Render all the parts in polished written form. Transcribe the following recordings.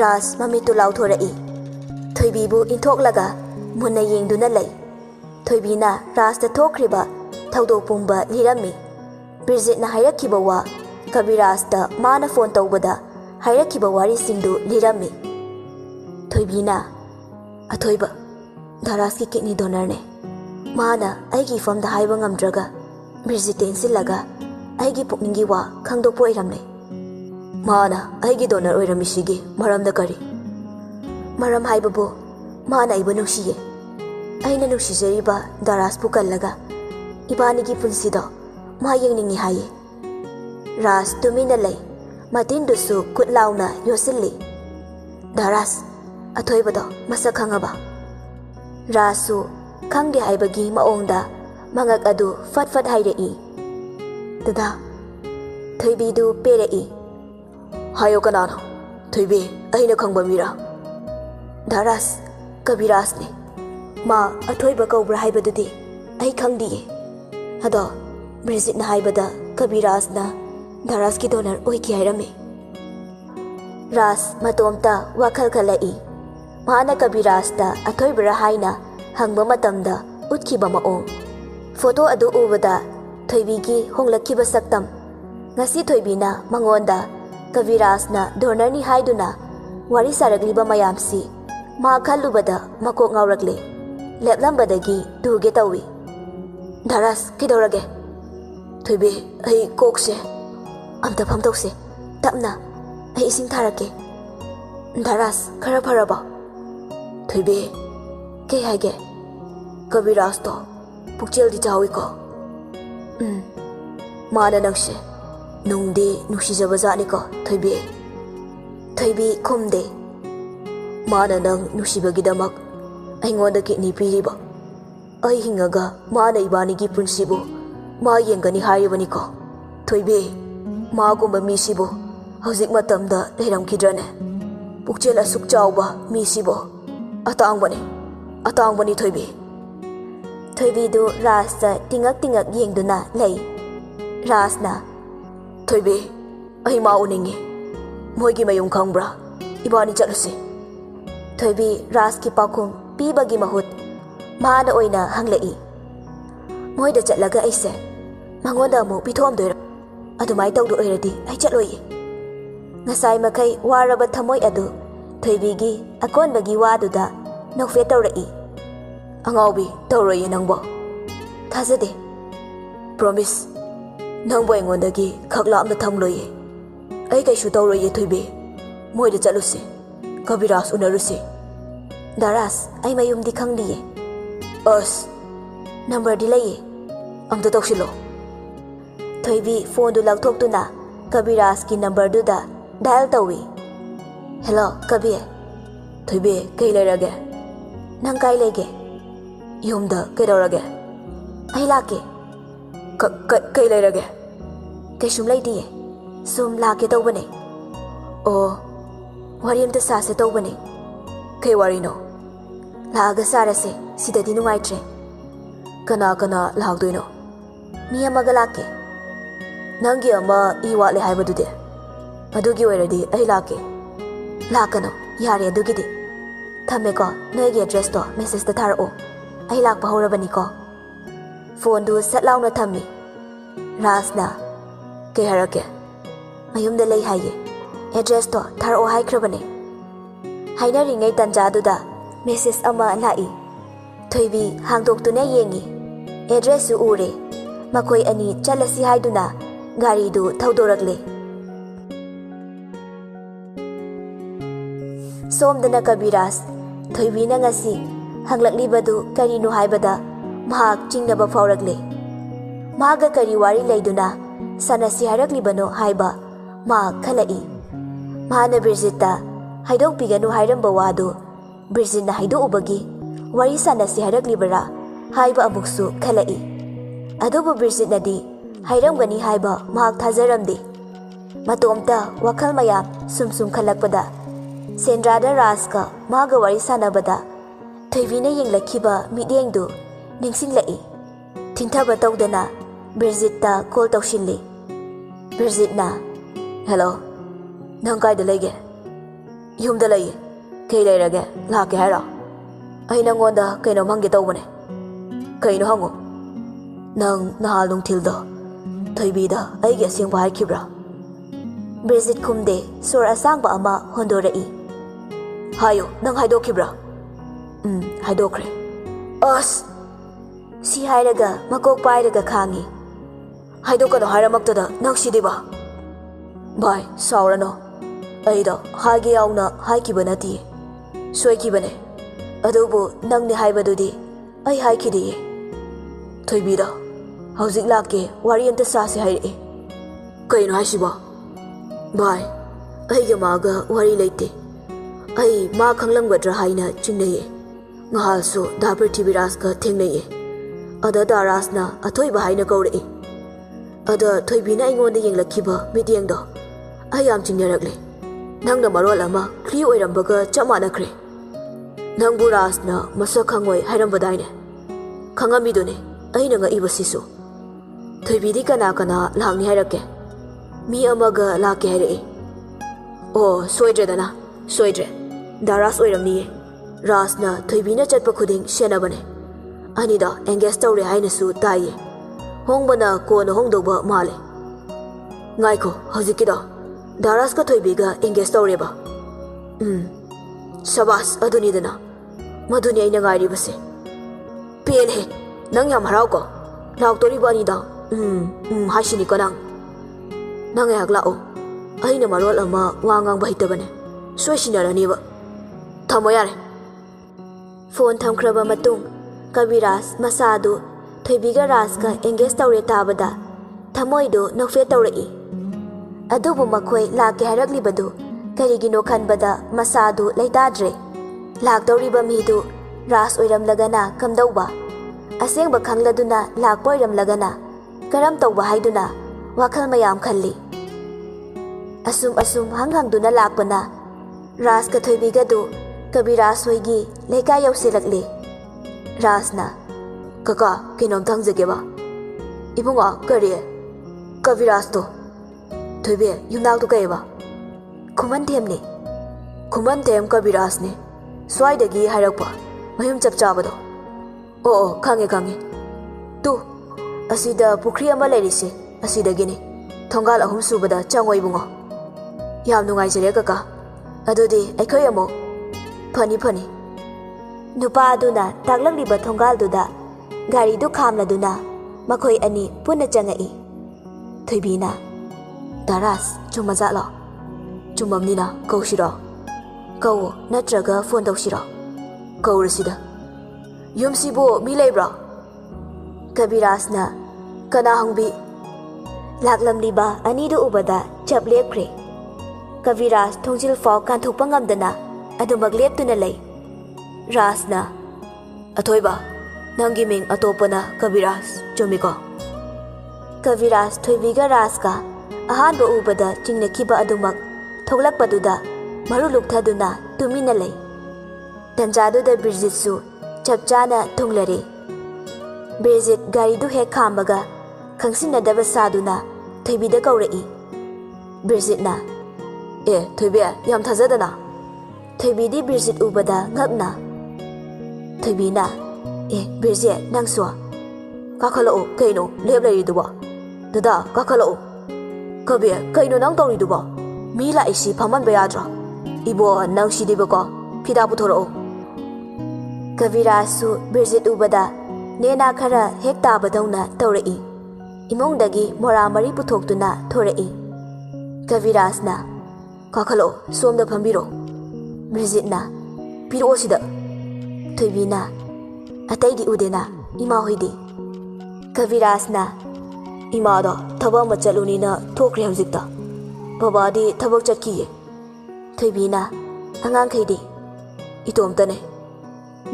राज ममित लाउथोरई थोइबीबु इंथोकलगा मुन्ना येंगदुना लई थोइबीना राजदा थोख्रिबा थौदो पुंबा लिरम्मी ब्रिजिटना हायरखिबा वा कविराजदा माना फोन तौबदा हायरखिबा वारिसिंगदु लिरम्मी थोइबीना अथोइबा धराज की किडनी डोनर ने माना आइगी फमदा हाइबा ngamdraga ब्रिजिट तेंसिलगा आइगी पुकनिंगी वा खंगदोपो इरमले माना आइगी डोनर ओइरमिसिगी मरमदा करी मरम हाइबबो माना इबो नुसिये आइना नुसिजरिबा दराजपु कल्लगा इबानिगी पुंसिदो मा येंगनिंगी हाये राज तुमिना लई मातिनदुसु कुटलाउना योसिल्ली दराज अथोइबदो मसक खंगबा राजसु खंगदे हाइबगी माओंगदा मंगक अदु फटफट हाइरेई ददा थोइबीदु पेरेई हायो कनानो थोइबी अइना खंगबा मीरा दराज कविराज ने मा अथोइबा कौब्रा हाइबदुदी अइ खंगदिये अदो ब्रिजिटना हाइबदा कविराजना दराज की डोनर ओइकी हाइरमे राज मतोमता वाखल खलई माना कविराजदा अथोइबरा हाइना हंगबा मतमदा उतखिबा माओंग फोटो अदु उबदा थोइबीगी होंगलखिबा सक्तम ngasi थोइबीना मंगोंदा कविराजना डोनरनी हाइदुना वारी सारगलिबा मयामसी मा खल्लुबदा मकोक ngawrakle लेपलंबदगी दुगे तवी दराज किदौरगे थोइबी अइ कोकसे अमता फमतौसे तपना अइ इसिंग थारके दराज खरा फरबा थोइबी के हाइगे कविराज तो पुक्चेलदी चाविको माना नंगसे नुंगदे नुसिजबा जानिको थोइबी थोइबी खुमदे माना नंग नुसिबगिदमक अइंगोंदा किडनी पीरिबा अइ हिंगगा माना इबानिगी पुंसिबु मा येंगनी हारिबनिको थोइबी मागुंबा मीसिबु हौजिक मतमदा लेरमखिद्रने पुक्चेल असुक चावबा मीसिबु अतांगबनी थोइबी थोइबीदु राजदा तिंगक येंगदुना लई राजना थोइबी अइ मा उनिंगी मोइगी मयुम खंगब्रा इबानी चलुसे थोइबी राज की पाखुम पीबगी महुत माना ओइना हंगलई मोइदा चलगा अइसे मंगोंदा अमु पिथोमदोइरा अदुमाइ तौदो ओइरदि अइ चलोये ngасai makai waraba thamoi adu thoibigi akonbagi waduda nokfe tawrai angaubi tawroye nangbo thajade promise nangbo engondagi khakla amda thamloye ai kaisu tawroye thoibe moida chaluse kaviras unaruse daras ai mayum di khangdiye as number di laye amda tawsilo thoibi phone du lakthok tuna kaviras ki number du da dial tawi hello kabi thoibe kai lerage nang kai lege yumda kaidorage ai lake kai lerage kai sum laidi sum lake tawbane o wari amta sase tawbane kai wari no laga sarase sidadi nungaitre kana laugdoino mi amaga lake nangi ama iwale haibadude अदुगी ओइरदी अइ लाके लाकनो यारे अदुगिदी थमेको नोइगी address तो message ता थारओ अइ Lakpa हौरबनिको phone दु सटलाउना थम्मी राजना के हरके मयुमदा लई हाइये address तो थारओ हाइख्रबने हाइनरिङै तन्जादुदा मेसेज अमा लाई थोइबी हांदोक्तुना येंगी एड्रेस सु उरे मखोइ अनि चलसी हाइदुना गाड़ी दु थौदोरकले सोमदना कविराज थोइबीना ngasi हंगलकलिबदु करिनु हाइबदा महाक चिंगनबा फावरकले मागा करी वारी लैदुना सनसी हारकलिबनो हाइबा मा खलई माना ब्रिजिटा हाइदोक पिगनु हाइरंबा वादु ब्रिजिना हाइदो उबगी वारी सनसी हारकलिबरा हाइबा अमुक्सु खलई अदुबु ब्रिजिनदी हाइरंगनी हाइबा महाक थाजरमदे मतोमता वखल मयाम सुम खलकपदा सेंद्रादा राजका मागा वारी सानबदा थोइबीना येंगलखिबा मिडेंगदु निंगसिंगलई थिंथाबा तौदना ब्रिजिटा कॉल तौसिल्ली ब्रिजिटना हेलो नंग कायदा लेगे ꯌꯨꯝꯗ ꯂꯩꯌꯦ ꯀꯩ ꯂꯩꯔꯒꯦ ꯂꯥꯛꯀꯦ ꯍꯥꯏꯔꯣ ꯑꯩ ꯅꯪꯉꯣꯟꯗ ꯀꯩꯅꯣꯝ ꯍꯪꯒꯦ ꯇꯧꯕꯅꯦ ꯀꯩꯅꯣ ꯍꯪꯉꯣ ꯅꯪ ꯅꯍꯥꯟ ꯅꯨꯡꯊꯤꯜꯗ ꯊꯣꯏꯕꯤꯗ ꯑꯩꯒꯤ ꯑꯁꯦꯡꯕ ꯍꯥꯏꯈꯤꯕ꯭ꯔꯥ ꯕ꯭ꯔꯤꯖꯤꯠ ꯈꯨꯝꯗꯦ ꯁꯣꯔ ꯑꯁꯥꯡꯕ ꯑꯃ ꯍꯣꯟꯗꯣꯔꯛꯏ ꯍꯥꯏꯌꯣ ꯅꯪ ꯍꯥꯏꯗꯣꯛꯈꯤꯕ꯭ꯔꯥ ꯍꯥꯏꯗꯣꯛꯈ꯭ꯔꯦ ꯑꯁ ꯁꯤ ꯍꯥꯏꯔꯒ ꯃꯀꯣꯛ ꯄꯥꯏꯔꯒ ꯈꯥꯡꯉꯤ ꯍꯥꯏꯗꯣꯛꯀꯅꯣ ꯍꯥꯏꯔꯃꯛꯇꯗ ꯅꯪ ꯁꯤꯗꯤꯕ ꯚꯥꯏ ꯁꯥꯎꯔꯅꯣ ꯑꯩꯗ ꯍꯥꯏꯒꯦ ꯌꯥꯎꯅ ꯍꯥꯏꯈꯤꯕ ꯅꯠꯇꯤꯌꯦ ꯁꯣꯏꯈꯤꯕꯅꯦ ꯑꯗꯨꯕꯨ ꯅꯪꯅꯦ ꯍꯥꯏꯕꯗꯨꯗꯤ ꯑꯩ ꯍꯥꯏꯈꯤꯗꯤꯌꯦ ꯊꯣꯏꯕꯤꯗ ꯍꯧꯖꯤꯛ ꯂꯥꯛꯀꯦ ꯋꯥꯔꯤ ꯑꯝꯇ ꯁꯥꯁꯦ ꯍꯥꯏꯔꯛꯑꯦ ꯀꯩꯅꯣ ꯍꯥꯏꯁꯤꯕꯣ ꯚꯥꯏ ꯑꯩꯒ ꯃꯥꯒ ꯋꯥꯔꯤ ꯂꯩꯇꯦ ꯑꯩ ꯃꯥ ꯈꯪꯂꯝꯒꯗ꯭ꯔꯥ ꯍꯥꯏꯅ ꯆꯤꯡꯅꯩꯌꯦ ꯉꯍꯥꯜꯁꯨ ꯗꯥ ꯄ꯭ꯔꯤꯊꯤꯕꯤꯔꯥꯖꯀ ꯊꯦꯡꯅꯩꯌꯦ ꯑꯗ ꯗꯥ ꯔꯥꯖꯅ ꯑꯊꯣꯏꯕ ꯍꯥꯏꯅ ꯀꯧꯔꯛꯏ ꯑꯗ ꯊꯣꯏꯕꯤꯅ ꯑꯩꯉꯣꯟꯗ ꯌꯦꯡꯂꯛꯈꯤꯕ ꯃꯤꯠꯌꯦꯡꯗꯣ ꯑꯩ ꯌꯥꯝ ꯆꯤꯡꯅꯔꯛꯂꯦ ꯅꯪꯅ ꯃꯔꯣꯜ ꯑꯃ ꯐ꯭ꯔꯤ ꯑꯣꯏꯔꯝꯕꯒ ꯆꯞ ꯃꯥꯟꯅꯈ꯭ꯔꯦ ꯅꯪꯕꯨ ꯔꯥꯖꯅ ꯃꯁꯛ ꯈꯪꯉꯣꯏ ꯍꯥꯏꯔꯝꯕꯗꯥꯏꯅꯦ ꯈꯪꯉꯝꯃꯤꯗꯨꯅꯦ ꯑꯩꯅ ꯉꯛꯏꯕꯁꯤꯁꯨ ꯊꯣꯏꯕꯤꯗꯤ ꯀꯅꯥ ꯀꯅꯥ ꯂꯥꯛꯅꯤ ꯍꯥꯏꯔꯛꯀꯦ ꯃꯤ ꯑꯃꯒ ꯂꯥꯛꯀꯦ ꯍꯥꯏꯔꯛꯏ ꯑꯣ ꯁꯣꯏꯗ꯭ꯔꯦꯗꯅ ꯁꯣꯏꯗ꯭ꯔꯦ ꯗꯥ ꯔꯥꯖ ꯑꯣꯏꯔꯝꯅꯤꯌꯦ ꯔꯥꯖꯅ ꯊꯣꯏꯕꯤꯅ ꯆꯠꯄ ꯈꯨꯗꯤꯡ ꯁꯦꯟꯅꯕꯅꯦ ꯑꯅꯤꯗ ꯑꯦꯡꯒꯦꯖ ꯇꯧꯔꯦ ꯍꯥꯏꯅꯁꯨ ꯇꯥꯏꯌꯦ ꯍꯣꯡꯕꯅ ꯀꯣꯟꯅ ꯍꯣꯡꯗꯧꯕ ꯃꯥꯜꯂꯦ ꯉꯥꯏꯈꯣ ꯍꯧꯖꯤꯛꯀꯤꯗꯣ ꯗꯥ ꯔꯥꯖꯀ ꯊꯣꯏꯕꯤꯒ ꯑꯦꯡꯒꯦꯖ ꯇꯧꯔꯦꯕ ꯁꯕꯥꯁ ꯑꯗꯨꯅꯤꯗꯅ ꯃꯗꯨꯅꯤ ꯑꯩꯅ ꯉꯥꯏꯔꯤꯕꯁꯦ ꯄꯦꯟꯍꯦ ꯅꯪ ꯌꯥꯝ ꯍꯔꯥꯎꯀꯣ ꯂꯥꯛꯇꯣꯔꯤꯕ ꯑꯅꯤꯗ ꯍꯥꯏꯁꯤꯅꯤꯀꯣ ꯅꯪ ꯉꯥꯏꯍꯥꯛ ꯂꯥꯛꯑꯣ ꯑꯩꯅ ꯃꯔꯣꯜ ꯑꯃ ꯋꯥ ꯉꯥꯡꯕ ꯍꯩꯇꯕꯅꯦ ꯁꯣꯏꯁꯤꯟꯅꯔꯅꯤꯕ ꯊꯝꯃꯣ ꯌꯥꯔꯦ ꯐꯣꯟ ꯊꯝꯈ꯭ꯔꯕ ꯃꯇꯨꯡ ꯀꯕꯤꯔꯥꯖ ꯃꯁꯥꯗꯨ ꯊꯣꯏꯕꯤꯒ ꯔꯥꯖꯀ ꯑꯦꯡꯒꯦꯖ ꯇꯧꯔꯦ ꯇꯥꯕꯗ ꯊꯃꯣꯏꯗꯨ ꯅꯣꯛꯐꯦꯠ ꯇꯧꯔꯛꯏ ꯑꯗꯨꯕꯨ ꯃꯈꯣꯏ ꯂꯥꯛꯀꯦ ꯍꯥꯏꯔꯛꯂꯤꯕꯗꯨ ꯀꯔꯤꯒꯤꯅꯣ ꯈꯟꯕꯗ ꯃꯁꯥꯗꯨ ꯂꯩꯇꯥꯗ꯭ꯔꯦ ꯂꯥꯛꯇꯧꯔꯤꯕ ꯃꯤꯗꯨ ꯔꯥꯖ ꯑꯣꯏꯔꯝꯂꯒꯅ ꯀꯝꯗꯧꯕ ꯑꯁꯦꯡꯕ ꯈꯪꯂꯗꯨꯅ ꯂꯥꯛꯄ ꯑꯣꯏꯔꯝꯂꯒꯅ ꯀꯔꯝ ꯇꯧꯕ ꯍꯥꯏꯗꯨꯅ ꯋꯥꯈꯜ ꯃꯌꯥꯝ ꯈꯜꯂꯤ ꯑꯁꯨꯝ ꯍꯪꯗꯨꯅ ꯂꯥꯛꯄꯅ ꯔꯥꯖꯀ ꯊꯣꯏꯕꯤꯒꯗꯨ ꯀꯕꯤꯔꯥꯖ ꯍꯣꯏꯒꯤ ꯂꯩꯀꯥꯏ ꯌꯧꯁꯤꯜꯂꯛꯂꯦ ꯔꯥꯖꯅ ꯀꯀꯥ ꯀꯩꯅꯣꯝꯇ ꯍꯪꯖꯒꯦꯕ ꯏꯕꯨꯡꯉꯣ ꯀꯔꯤ ꯀꯕꯤꯔꯥꯖꯇꯣ ꯊꯣꯏꯕꯤ ꯌꯨꯝꯅꯥꯛꯇꯣ ꯀꯩꯕ ꯈꯨꯃꯟꯊꯦꯝꯅꯤ ꯈꯨꯃꯟꯊꯦꯝ ꯀꯕꯤꯔꯥꯖꯅꯤ ꯁ꯭ꯋꯥꯏꯗꯒꯤ ꯍꯥꯏꯔꯛꯄ ꯃꯌꯨꯝ ꯆꯞ ꯆꯥꯕꯗꯣ ꯑꯣ ꯈꯪꯉꯦ ꯇꯨ ꯑꯁꯤꯗ ꯄꯨꯈ꯭ꯔꯤ ꯑꯃ ꯂꯩꯔꯤꯁꯦ ꯑꯁꯤꯗꯒꯤꯅꯤ ꯊꯣꯡꯒꯥꯜ 3 ꯁꯨꯕꯗ ꯆꯪꯉꯣ ꯏꯕꯨꯡꯉꯣ ꯌꯥꯝ ꯅꯨꯡꯉꯥꯏꯖꯔꯦ ꯀꯀꯥ ꯑꯗꯨꯗꯤ ꯑꯩꯈꯣꯏ ꯑꯃꯨꯛ ꯐꯅꯤ ꯅꯨꯄꯥ ꯑꯗꯨꯅ ꯇꯥꯛꯂꯛꯂꯤꯕ ꯊꯣꯡꯒꯥꯜꯗꯨꯗ ꯒꯥꯔꯤꯗꯨ ꯈꯥꯝꯂꯗꯨꯅ ꯃꯈꯣꯏ ꯑꯅꯤ ꯄꯨꯟꯅ ꯆꯪꯉꯛꯏ ꯊꯣꯏꯕꯤꯅ ꯗꯥ ꯔꯥꯖ ꯆꯨꯝꯃꯖꯥꯠꯂꯣ ꯆꯨꯝꯃꯝꯅꯤꯅ ꯀꯧꯁꯤꯔꯣ ꯀꯧꯋꯣ ꯅꯠꯇ꯭ꯔꯒ ꯐꯣꯟ ꯇꯧꯁꯤꯔꯣ ꯀꯧꯔꯁꯤꯗ ꯌꯨꯝꯁꯤꯕꯨ ꯃꯤ ꯂꯩꯕ꯭ꯔꯣ ꯀꯕꯤꯔꯥꯖꯅ ꯀꯅꯥ ꯍꯪꯕꯤ ꯂꯥꯛꯂꯝꯂꯤꯕ ꯑꯅꯤꯗꯨ ꯎꯕꯗ ꯆꯞ ꯂꯦꯞꯈ꯭ꯔꯦ ꯀꯕꯤꯔꯥꯖ ꯊꯣꯡꯖꯤꯜ ꯐꯥꯎ ꯀꯥꯟꯊꯣꯛꯄ ꯉꯝꯗꯅ ꯑꯗꯨꯃꯛ ꯂꯦꯞꯇꯨꯅ ꯂꯩ ꯔꯥꯖꯅ ꯑꯊꯣꯏꯕ ꯅꯪꯒꯤ ꯃꯤꯡ ꯑꯇꯣꯞꯄꯅ ꯀꯕꯤꯔꯥꯖ ꯆꯨꯝꯃꯤꯀꯣ ꯀꯕꯤꯔꯥꯖ ꯊꯣꯏꯕꯤꯒ ꯔꯥꯖꯀ ꯑꯍꯥꯟꯕ ꯎꯕꯗ ꯆꯤꯡꯅꯈꯤꯕ ꯑꯗꯨꯃꯛ ꯊꯣꯛꯂꯛꯄꯗꯨꯗ ꯃꯔꯨ ꯂꯨꯛꯊꯗꯨꯅ ꯇꯨꯃꯤꯟꯅ ꯂꯩ ꯇꯟꯖꯥꯗꯨꯗ ꯕ꯭ꯔꯤꯖꯤꯠꯁꯨ ꯆꯞ ꯆꯥꯅ ꯊꯨꯡꯂꯔꯦ ꯕ꯭ꯔꯤꯖꯤꯠ ꯒꯥꯔꯤꯗꯨ ꯍꯦꯛ ꯈꯥꯝꯕꯒ ꯈꯪꯁꯤꯟꯅꯗꯕ ꯁꯥꯗꯨꯅ ꯊꯣꯏꯕꯤꯗ ꯀꯧꯔꯛꯏ ꯕ꯭ꯔꯤꯖꯤꯠꯅ ꯊꯣꯏꯕꯤ ꯌꯥꯝ ꯊꯥꯖꯗꯅ ꯊꯣꯏꯕꯤꯗꯤ ꯕ꯭ꯔꯤꯖꯤꯠ ꯎꯕꯗ ꯉꯛꯅ ꯊꯣꯏꯕꯤꯅ ꯕ꯭ꯔꯤꯖꯤꯠ ꯅꯪꯁꯨ ꯀꯥꯈꯠꯂꯛꯑꯣ ꯀꯩꯅꯣ ꯂꯦꯞ ꯂꯩꯔꯤꯗꯨꯕꯣ ꯗꯗꯥ ꯀꯥꯈꯠꯂꯛꯑꯣ ꯀꯕꯤ ꯀꯩꯅꯣ ꯅꯪ ꯇꯧꯔꯤꯗꯨꯕꯣ ꯃꯤ ꯂꯥꯛꯏꯁꯤ ꯐꯝꯍꯟꯕ ꯌꯥꯗ꯭ꯔꯣ ꯏꯕꯣ ꯅꯪ ꯁꯤꯗꯤꯕꯀꯣ ꯐꯤꯗꯥ ꯄꯨꯊꯣꯔꯛꯑꯣ ꯀꯕꯤꯔꯥꯖꯁꯨ ꯕ꯭ꯔꯤꯖꯤꯠ ꯎꯕꯗ ꯅꯦꯅꯥ ꯈꯔ ꯍꯦꯛ ꯇꯥꯕꯗꯧꯅ ꯇꯧꯔꯛꯏ ꯏꯃꯨꯡꯗꯒꯤ ꯃꯣꯔꯥ ꯃꯔꯤ ꯄꯨꯊꯣꯛꯇꯨꯅ ꯊꯣꯔꯛꯏ ꯀꯕꯤꯔꯥꯖꯅ ꯀꯥꯈꯠꯂꯛꯑꯣ ꯁꯣꯝꯗ ꯐꯝꯕꯤꯔꯣ ꯕ꯭ꯔꯤꯖꯤꯠꯅ ꯄꯤꯔꯛꯑꯣ ꯁꯤꯗ ꯊꯣꯏꯕꯤꯅ ꯑꯇꯩꯗꯤ ꯎꯗꯦꯅ ꯏꯃꯥ ꯍꯣꯏꯗꯤ ꯀꯕꯤꯔꯥꯖꯅ ꯏꯃꯥꯗꯣ ꯊꯕꯛ ꯑꯃ ꯆꯠꯂꯨꯅꯤꯅ ꯊꯣꯛꯈ꯭ꯔꯦ ꯍꯧꯖꯤꯛꯇ ꯕꯕꯥꯗꯤ ꯊꯕꯛ ꯆꯠꯈꯤꯌꯦ ꯊꯣꯏꯕꯤꯅ ꯑꯉꯥꯡꯈꯩꯗꯤ ꯏꯇꯣꯝꯇꯅꯦ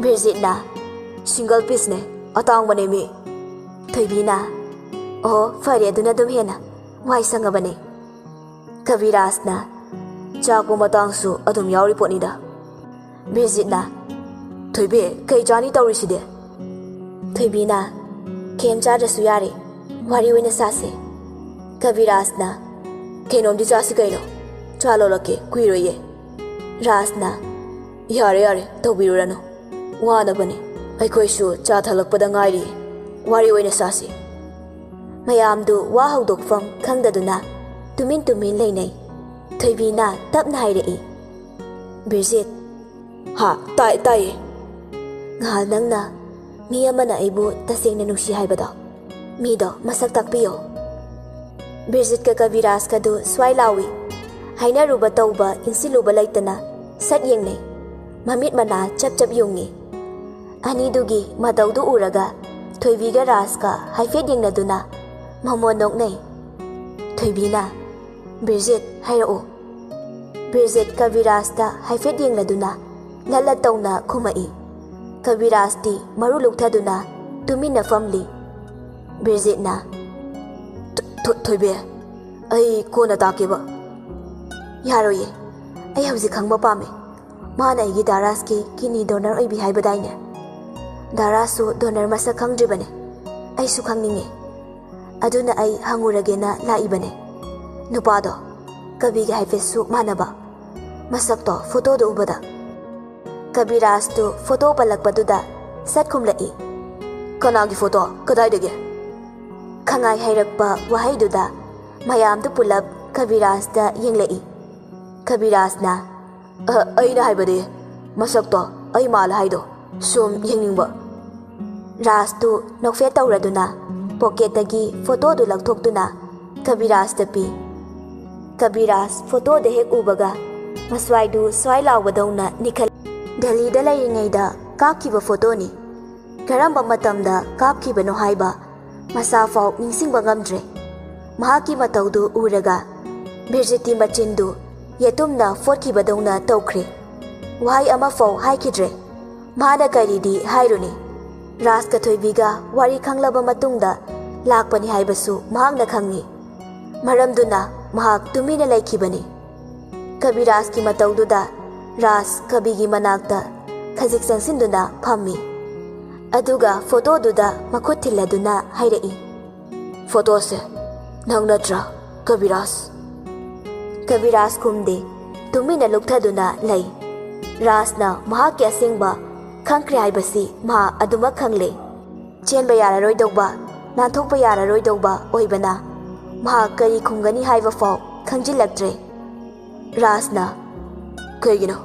ꯕ꯭ꯔꯤꯖꯤꯠꯅ ꯁꯤꯡꯒꯜ ꯄꯤꯁꯅꯦ ꯑꯇꯥꯡꯕꯅꯦ ꯃꯤ ꯊꯣꯏꯕꯤꯅ ꯑꯣ ꯐꯔꯦ ꯑꯗꯨꯅ ꯑꯗꯨꯝ ꯍꯦꯟꯅ ꯋꯥꯏ ꯁꯪꯉꯕꯅꯦ ꯀꯕꯤꯔꯥꯖꯅ ꯆꯥꯛꯄ ꯃꯇꯥꯡꯁꯨ ꯑꯗꯨꯝ ꯌꯥꯎꯔꯤ ꯄꯣꯠꯅꯤꯗ ꯕ꯭ꯔꯤꯖꯤꯠꯅ ꯊꯣꯏꯕꯤ ꯀꯩ ꯆꯥꯅꯤ ꯇꯧꯔꯤꯁꯤꯗꯤ ꯊꯣꯏꯕꯤꯅ ꯀꯦꯝ ꯆꯥꯗ꯭ꯔꯁꯨ ꯌꯥꯔꯦ ꯋꯥꯔꯤ ꯑꯣꯏꯅ ꯁꯥꯁꯦ ꯀꯕꯤꯔꯥꯖꯅ ꯀꯩꯅꯣꯝꯗꯤ ꯆꯥꯁꯤ ꯀꯩꯅꯣ ꯆꯥ ꯂꯣꯜꯂꯛꯀꯦ ꯀꯨꯏꯔꯣꯏꯌꯦ ꯔꯥꯖꯅ ꯌꯥꯔꯦ ꯌꯥꯔꯦ ꯇꯧꯕꯤꯔꯨꯔꯅꯨ ꯋꯥꯅꯕꯅꯤ ꯑꯩꯈꯣꯏꯁꯨ ꯆꯥ ꯊꯛꯂꯛꯄꯗ ꯉꯥꯏꯔꯤ ꯋꯥꯔꯤ ꯑꯣꯏꯅ ꯁꯥꯁꯤ ꯃꯌꯥꯝꯗꯨ ꯋꯥ ꯍꯧꯗꯣꯛꯐꯝ ꯈꯪꯗꯗꯨꯅ ꯇꯨꯃꯤꯟ ꯇꯨꯃꯤꯟ ꯂꯩꯅꯩ ꯊꯣꯏꯕꯤꯅ ꯇꯞꯅ ꯍꯥꯏꯔꯛꯏ ꯕꯤꯔꯖꯤꯠ ꯍꯥ ꯇꯥꯏꯌꯦ ꯉꯍꯥꯜ ꯅꯪꯅ ꯃꯤ ꯑꯃꯅ ꯑꯩꯕꯨ ꯇꯁꯦꯡꯅ ꯅꯨꯡꯁꯤ ꯍꯥꯏꯕꯗꯣ ꯃꯤꯗꯣ ꯃꯁꯛ ꯇꯥꯛꯄꯤꯌꯣ ꯕꯤꯔꯖꯤꯠꯀ ꯀꯕꯤꯔꯥꯖꯀꯗꯨ ꯁ꯭ꯋꯥꯏ ꯂꯥꯎꯏ ꯍꯥꯏꯅꯔꯨꯕ ꯇꯧꯕ ꯏꯟꯁꯤꯜꯂꯨꯕ ꯂꯩꯇꯅ ꯁꯠ ꯌꯦꯡꯅꯩ ꯃꯃꯤꯠ ꯃꯅꯥ ꯆꯞ ꯆꯞ ꯌꯨꯡꯉꯤ ꯑꯅꯤꯗꯨꯒꯤ ꯃꯇꯧꯗꯨ ꯎꯔꯒ ꯊꯣꯏꯕꯤꯒ ꯔꯥꯖꯀ ꯍꯥꯏꯐꯦꯠ ꯌꯦꯡꯅꯗꯨꯅ ꯃꯃꯣꯟ ꯅꯣꯛꯅꯩ ꯊꯣꯏꯕꯤꯅ ꯕꯤꯔꯖꯤꯠ ꯍꯥꯏꯔꯛꯎ ꯕꯤꯔꯖꯤꯠ ꯀꯕꯤꯔꯥꯖꯇ ꯍꯥꯏꯐꯦꯠ ꯌꯦꯡꯂꯗꯨꯅ ꯂꯠꯂꯠ ꯇꯧꯅ ꯈꯨꯝꯃꯛꯏ ꯀꯕꯤꯔꯥꯖꯇꯤ ꯃꯔꯨ ꯂꯨꯛꯊꯗꯨꯅ ꯇꯨꯃꯤꯟꯅ ꯐꯝꯂꯤ ꯕꯤꯔꯖꯤꯠꯅ ꯊꯣꯏꯕꯤ ꯑꯩ ꯀꯣꯟꯅ ꯇꯥꯛꯀꯦꯕ ꯌꯥꯔꯣꯏꯌꯦ ꯑꯩ ꯍꯧꯖꯤꯛ ꯈꯪꯕ ꯄꯥꯝꯃꯦ ꯃꯥꯅ ꯑꯩꯒꯤ ꯗꯥꯔꯥꯁꯀꯤ ꯀꯤꯗꯅꯤ ꯗꯣꯅꯔ ꯑꯣꯏꯕꯤ ꯍꯥꯏꯕꯗꯥꯏꯅꯦ ꯗꯥꯔꯥꯁꯨ ꯗꯣꯅꯔ ꯃꯁꯛ ꯈꯪꯗ꯭ꯔꯤꯕꯅꯦ ꯑꯩꯁꯨ ꯈꯪꯅꯤꯡꯉꯦ ꯑꯗꯨꯅ ꯑꯩ ꯍꯪꯉꯨꯔꯒꯦꯅ ꯂꯥꯛꯏꯕꯅꯦ ꯅꯨꯄꯥꯗꯣ ꯀꯕꯤꯒ ꯍꯥꯏꯐꯦꯠꯁꯨ ꯃꯥꯟꯅꯕ ꯃꯁꯛꯇꯣ ꯐꯣꯇꯣꯗ ꯎꯕꯗ ꯀꯕꯤꯔꯥꯖꯇꯨ ꯐꯣꯇꯣ ꯄꯜꯂꯛꯄꯗꯨꯗ ꯁꯠ ꯈꯨꯝꯂꯛꯏ ꯀꯅꯥꯒꯤ ꯐꯣꯇꯣ ꯀꯗꯥꯏꯗꯒꯤ ꯈꯪꯉꯥꯏ ꯍꯩꯔꯛꯄ ꯋꯥꯍꯩꯗꯨꯗ ꯃꯌꯥꯝꯗꯨ ꯄꯨꯂꯞ ꯀꯕꯤꯔꯥꯖꯇ ꯌꯦꯡꯂꯛꯏ ꯀꯕꯤꯔꯥꯖꯅ ꯑꯩꯅ ꯍꯥꯏꯕꯗꯤ ꯃꯁꯛꯇꯣ ꯑꯩ ꯃꯥꯜꯂ ꯍꯥꯏꯗꯣ ꯁꯨꯝ ꯌꯦꯡꯅꯤꯡꯕ ꯔꯥꯖꯇꯨ ꯅꯣꯛꯐꯦꯠ ꯇꯧꯔꯗꯨꯅ ꯄꯣꯀꯦꯠꯇꯒꯤ ꯐꯣꯇꯣꯗꯨ ꯂꯧꯊꯣꯛꯇꯨꯅ ꯀꯕꯤꯔꯥꯖꯇ ꯄꯤ ꯀꯕꯤꯔꯥꯖ ꯐꯣꯇꯣꯗ ꯍꯦꯛ ꯎꯕꯒ ꯃꯁ꯭ꯋꯥꯏꯗꯨ ꯁ꯭ꯋꯥꯏ ꯂꯥꯎꯕꯗꯧꯅ ꯅꯤꯈꯠ ꯗꯦꯜꯂꯤꯗ ꯂꯩꯔꯤꯉꯩꯗ ꯀꯥꯞꯈꯤꯕ ꯐꯣꯇꯣꯅꯤ ꯀꯔꯝꯕ ꯃꯇꯝꯗ ꯀꯥꯞꯈꯤꯕꯅꯣ ꯍꯥꯏꯕ ꯃꯁꯥꯐꯥꯎ ꯅꯤꯡꯁꯤꯡꯕ ꯉꯝꯗ꯭ꯔꯦ ꯃꯍꯥꯛꯀꯤ ꯃꯇꯧꯗꯨ ꯎꯔꯒ ꯕꯤꯔꯖꯤꯠꯀꯤ ꯃꯆꯤꯟꯗꯨ ꯌꯦꯇꯨꯝꯅ ꯐꯣꯠꯈꯤꯕꯗꯧꯅ ꯇꯧꯈ꯭ꯔꯦ ꯋꯥꯍꯩ ꯑꯃꯐꯥꯎ ꯍꯥꯏꯈꯤꯗ꯭ꯔꯦ ꯃꯥꯅ ꯀꯔꯤꯗꯤ ꯍꯥꯏꯔꯨꯅꯤ ꯔꯥꯖꯀ ꯊꯣꯏꯕꯤꯒ ꯋꯥꯔꯤ ꯈꯪꯂꯕ ꯃꯇꯨꯡꯗ ꯂꯥꯛꯄꯅꯤ ꯍꯥꯏꯕꯁꯨ ꯃꯍꯥꯛꯅ ꯈꯪꯉꯤ ꯃꯔꯝꯗꯨꯅ ꯃꯍꯥꯛ ꯇꯨꯃꯤꯟꯅ ꯂꯩꯈꯤꯕꯅꯤ ꯀꯕꯤꯔꯥꯖꯀꯤ ꯃꯇꯧꯗꯨꯗ ꯔꯥꯖ ꯀꯕꯤꯒꯤ ꯃꯅꯥꯛꯇ ꯈꯖꯤꯛ ꯆꯪꯁꯤꯟꯗꯨꯅ ꯐꯝꯃꯤ ꯑꯗꯨꯒ ꯐꯣꯇꯣꯗꯨꯗ ꯃꯈꯨꯠ ꯊꯤꯜꯂꯗꯨꯅ ꯍꯥꯏꯔꯛꯏ ꯐꯣꯇꯣꯁꯦ ꯅꯪ ꯅꯠꯇ꯭ꯔꯥ ꯀꯕꯤꯔꯥꯖ ꯀꯕꯤꯔꯥꯖ ꯈꯨꯝꯗꯦ ꯇꯨꯃꯤꯟꯅ ꯂꯨꯞꯊꯗꯨꯅ ꯂꯩ ꯔꯥꯖꯅ ꯃꯍꯥꯛꯀꯤ ꯑꯁꯦꯡꯕ ꯈꯪꯈ꯭ꯔꯦ ꯍꯥꯏꯕꯁꯤ ꯃꯍꯥꯛ ꯑꯗꯨꯃꯛ ꯈꯪꯂꯦ ꯆꯦꯟꯕ ꯌꯥꯔꯔꯣꯏꯗꯧꯕ ꯅꯥꯟꯊꯣꯛꯄ ꯌꯥꯔꯔꯣꯏꯗꯧꯕ ꯑꯣꯏꯕꯅ ꯃꯍꯥꯛ ꯀꯔꯤ ꯈꯨꯝꯒꯅꯤ ꯍꯥꯏꯕꯐꯥꯎ ꯈꯪꯖꯤꯜꯂꯛꯇ꯭ꯔꯦ ꯔꯥꯖꯅ ꯀꯩꯒꯤꯅꯣ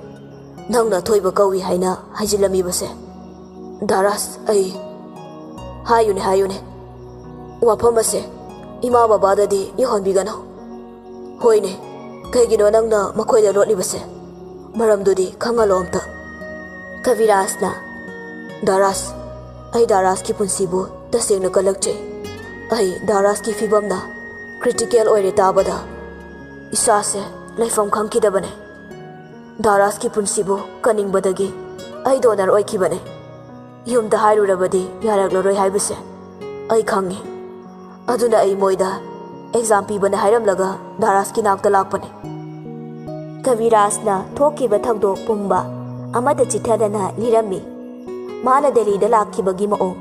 ꯅꯪꯅ ꯊꯣꯏꯕ ꯀꯧꯏ ꯍꯥꯏꯅ ꯍꯥꯏꯖꯤꯜꯂꯝꯃꯤꯕꯁꯦ ꯗꯥꯔꯥꯁ ꯑꯩ ꯍꯥꯏꯌꯨꯅꯦ ꯋꯥꯐꯝ ꯑꯁꯦ ꯏꯃꯥ ꯕꯕꯥꯗꯗꯤ ꯌꯧꯍꯟꯕꯤꯒꯅꯨ ꯍꯣꯏꯅꯦ ꯀꯩꯒꯤꯅꯣ ꯅꯪꯅ ꯃꯈꯣꯏꯗ ꯂꯣꯠꯂꯤꯕꯁꯦ ꯃꯔꯝꯗꯨꯗꯤ ꯈꯪꯍꯜꯂꯣ ꯑꯝꯇ ꯀꯕꯤꯔꯥꯖꯅ ꯗꯥꯔꯥꯁ ꯑꯩ ꯗꯥꯔꯥꯁꯀꯤ ꯄꯨꯟꯁꯤꯕꯨ ꯇꯁꯦꯡꯅ ꯀꯜꯂꯛꯆꯩ ꯑꯩ ꯗꯥꯔꯥꯁꯀꯤ ꯐꯤꯕꯝꯅ ꯀ꯭ꯔꯤꯇꯤꯀꯦꯜ ꯑꯣꯏꯔꯦ ꯇꯥꯕꯗ ꯏꯁꯥꯁꯦ ꯂꯩꯐꯝ ꯈꯪꯈꯤꯗꯕꯅꯦ ꯗꯥꯔꯥꯁꯀꯤ ꯄꯨꯟꯁꯤꯕꯨ ꯀꯟꯅꯤꯡꯕꯗꯒꯤ ꯑꯩ ꯗꯣꯅꯔ ꯑꯣꯏꯈꯤꯕꯅꯦ ꯌꯨꯝꯗ ꯍꯥꯏꯔꯨꯔꯕꯗꯤ ꯌꯥꯔꯛꯂꯔꯣꯏ ꯍꯥꯏꯕꯁꯦ ꯑꯩ ꯈꯪꯉꯤ ꯑꯗꯨꯅ ꯑꯩ ꯃꯣꯏꯗ ꯑꯦꯛꯖꯥꯝ ꯄꯤꯕꯅꯦ ꯍꯥꯏꯔꯝꯂꯒ ꯗꯥꯔꯥꯁꯀꯤ ꯅꯥꯛꯇ ꯂꯥꯛꯄꯅꯦ ꯀꯕꯤꯔꯥꯖꯅ ꯊꯣꯛꯈꯤꯕ ꯊꯧꯗꯣꯛ ꯄꯨꯝꯕ ꯑꯃꯗ ꯆꯤꯊꯗꯅ ꯂꯤꯔꯝꯃꯤ ꯃꯥꯅ ꯗꯦꯜꯂꯤꯗ ꯂꯥꯛꯈꯤꯕꯒꯤ ꯃꯑꯣꯡ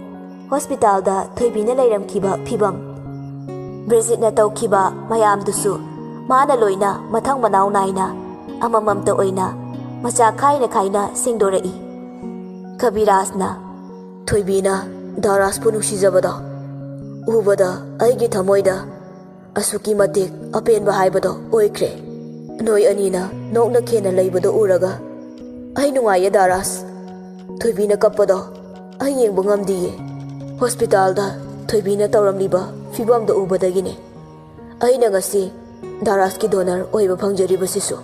ꯍꯣꯁꯄꯤꯇꯥꯜꯗ ꯊꯣꯏꯕꯤꯅ ꯂꯩꯔꯝꯈꯤꯕ ꯐꯤꯕꯝ ꯕꯤꯔꯖꯤꯠꯅ ꯇꯧꯈꯤꯕ ꯃꯌꯥꯝꯗꯨꯁꯨ ꯃꯥꯅ ꯂꯣꯏꯅ ꯃꯊꯪ ꯃꯅꯥꯎ ナꯏꯅ ꯑꯃꯃꯝꯇ ꯑꯣꯏꯅ ꯃꯆꯥ ꯈꯥꯏꯅ ꯈꯥꯏꯅ ꯁꯦꯡꯗꯣꯔꯛꯏ ꯀꯕꯤꯔꯥꯖꯅ ꯊꯣꯏꯕꯤꯅ ꯗꯥꯔꯥꯁꯄꯨ ꯅꯨꯡꯁꯤꯖꯕꯗꯣ ꯎꯕꯗ ꯑꯩꯒꯤ ꯊꯃꯣꯏꯗ ꯑꯁꯨꯛꯀꯤ ꯃꯇꯤꯛ ꯑꯄꯦꯟꯕ ꯍꯥꯏꯕꯗꯣ ꯑꯣꯏꯈ꯭ꯔꯦ ꯅꯣꯏ ꯑꯅꯤꯅ ꯅꯣꯛꯅ ꯈꯦꯅ ꯂꯩꯕꯗꯣ ꯎꯔꯒ ꯑꯩ ꯅꯨꯡꯉꯥꯏꯌꯦ ꯗꯥꯔꯥꯁ ꯊꯣꯏꯕꯤꯅ ꯀꯞꯄꯗꯣ ꯑꯩ ꯌꯦꯡꯕ ꯉꯝꯗꯤꯌꯦ ꯍꯣꯁꯄꯤꯇꯥꯜꯗ ꯊꯣꯏꯕꯤꯅ ꯇꯧꯔꯝꯂꯤꯕ ꯐꯤꯕꯝꯗꯣ ꯎꯕꯗꯒꯤꯅꯦ ꯑꯩꯅ ꯉꯁꯤ ꯗꯥꯔꯥꯁꯀꯤ ꯗꯣꯅꯔ ꯑꯣꯏꯕ ꯐꯪꯖꯔꯤꯕꯁꯤꯁꯨ